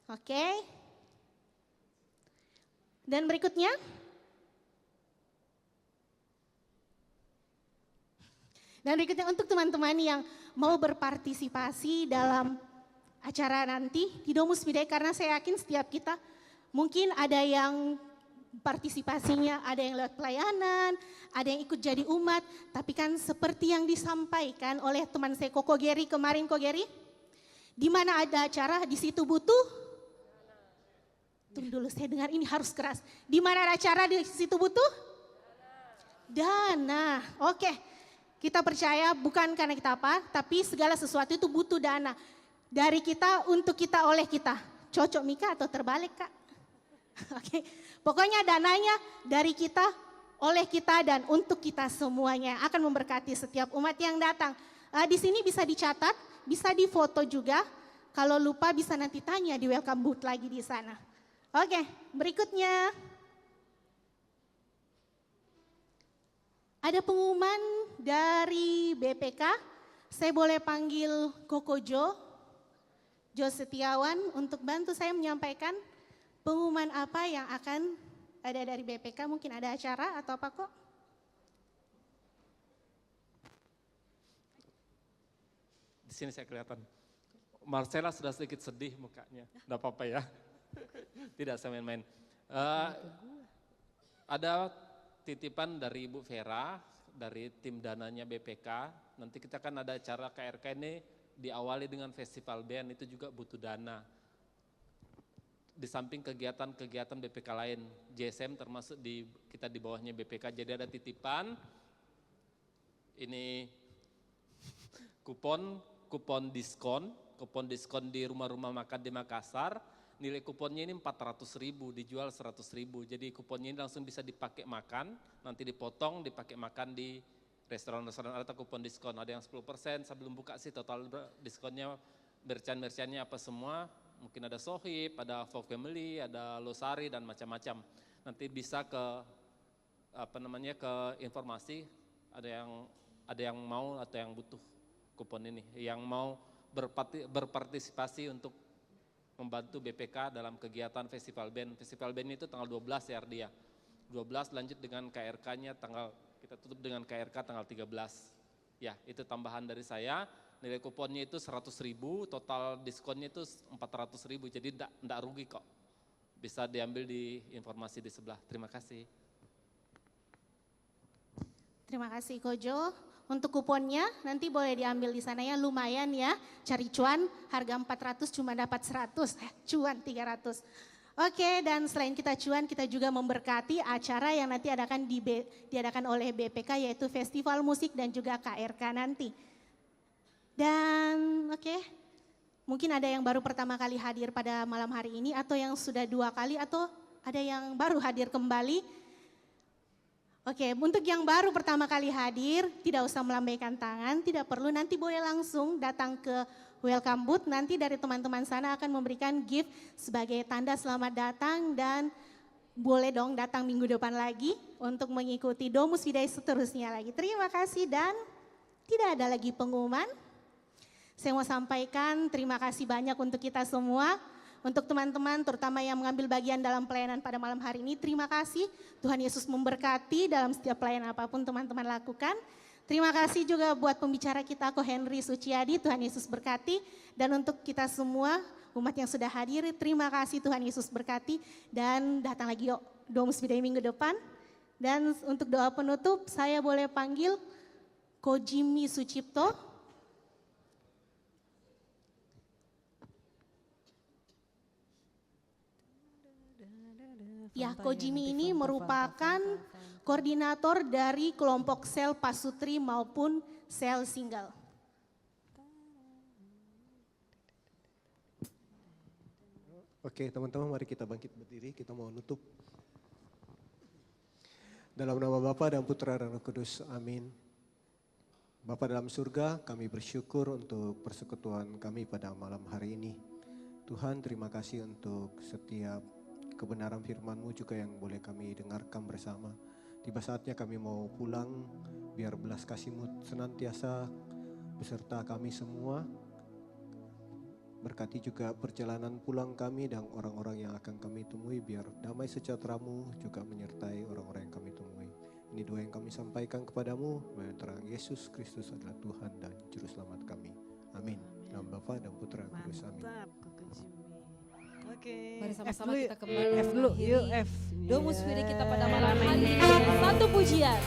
Oke. Dan berikutnya. Dan berikutnya untuk teman-teman yang mau berpartisipasi dalam acara nanti di Domus Fide, karena saya yakin setiap kita mungkin ada yang partisipasinya, ada yang lewat pelayanan, ada yang ikut jadi umat, tapi kan seperti yang disampaikan oleh teman saya Koko Geri kemarin, Koko Geri, di mana ada acara di situ butuh, tunggu dulu saya dengar ini harus keras, di mana ada acara di situ butuh? Dana, oke. Kita percaya bukan karena kita apa, tapi segala sesuatu itu butuh dana. Dari kita, untuk kita, oleh kita. Cocok Mika atau terbalik Kak? Oke, pokoknya dananya dari kita, oleh kita dan untuk kita semuanya akan memberkati setiap umat yang datang. Di sini bisa dicatat, bisa difoto juga. Kalau lupa bisa nanti tanya di welcome booth lagi di sana. Oke, berikutnya. Ada pengumuman dari BPK. Saya boleh panggil Koko Jo Setiawan untuk bantu saya menyampaikan pengumuman apa yang akan ada dari BPK. Mungkin ada acara atau apa kok? Di sini saya kelihatan. Marcella sudah sedikit sedih mukanya. Enggak apa-apa ya. Tidak, saya main-main. Ada titipan dari Ibu Vera, dari tim dananya BPK. Nanti kita kan ada acara KRK ini diawali dengan festival band, itu juga butuh dana. Di samping kegiatan-kegiatan BPK lain, JSM termasuk kita di bawahnya BPK. Jadi ada titipan, ini kupon diskon di rumah-rumah makan di Makassar. Nilai kuponnya ini 400.000, dijual 100.000. Jadi kuponnya ini langsung bisa dipakai makan, nanti dipotong, dipakai makan di restoran-restoran atau kupon diskon. Ada yang 10%, sebelum buka sih total diskonnya, merchan-merchannya apa semua. Mungkin ada Sohib, ada For Family, ada Losari dan macam-macam. Nanti bisa ke informasi, ada yang mau atau yang butuh kupon ini, yang mau berpartisipasi untuk membantu BPK dalam kegiatan festival band. Festival band itu tanggal 12 ya Ardia. 12 lanjut dengan KRK-nya kita tutup dengan KRK tanggal 13. Ya, itu tambahan dari saya. Nilai kuponnya itu 100.000, total diskonnya itu 400.000. Jadi enggak rugi kok. Bisa diambil di informasi di sebelah. Terima kasih. Terima kasih Kojo. Untuk kuponnya nanti boleh diambil di sana ya, lumayan ya. Cari cuan, harga 400 cuma dapat 100, cuan 300. Oke, dan selain kita cuan, kita juga memberkati acara yang nanti diadakan oleh BPK, yaitu Festival Musik dan juga KRK nanti. Dan oke, mungkin ada yang baru pertama kali hadir pada malam hari ini, atau yang sudah 2 kali, atau ada yang baru hadir kembali. Oke, untuk yang baru pertama kali hadir, tidak usah melambaikan tangan, tidak perlu, nanti boleh langsung datang ke welcome booth, nanti dari teman-teman sana akan memberikan gift sebagai tanda selamat datang, dan boleh dong datang minggu depan lagi untuk mengikuti Domus Fidei seterusnya lagi. Terima kasih, dan tidak ada lagi pengumuman. Saya mau sampaikan terima kasih banyak untuk kita semua. Untuk teman-teman terutama yang mengambil bagian dalam pelayanan pada malam hari ini, terima kasih. Tuhan Yesus memberkati dalam setiap pelayanan apapun teman-teman lakukan. Terima kasih juga buat pembicara kita, Ko Henry Suciadi, Tuhan Yesus berkati. Dan untuk kita semua, umat yang sudah hadir, terima kasih, Tuhan Yesus berkati. Dan datang lagi yuk Domus Fidei minggu depan. Dan untuk doa penutup, saya boleh panggil Ko Jimmy Sucipto. Ya, Ko Jimmy ini merupakan koordinator dari kelompok sel pasutri maupun sel single. Oke, teman-teman, mari kita bangkit berdiri, kita mau nutup. Dalam nama Bapa dan Putra dan Roh Kudus, amin. Bapa dalam surga, kami bersyukur untuk persekutuan kami pada malam hari ini. Tuhan, terima kasih untuk setiap kebenaran firman-Mu juga yang boleh kami dengarkan bersama. Tiba saatnya kami mau pulang, biar belas kasih-Mu senantiasa beserta kami semua. Berkati juga perjalanan pulang kami dan orang-orang yang akan kami temui, biar damai sejahtera-Mu juga menyertai orang-orang yang kami temui. Ini doa yang kami sampaikan kepadamu, bahwa terang Yesus Kristus adalah Tuhan dan Juru Selamat kami. Amin. Dalam Bapa dan Putra dan Kudus. Amin. Oke. Mari sama-sama kita kembali F dulu, yuk F. Domus Fidei kita pada malam hari ini dengan satu pujian.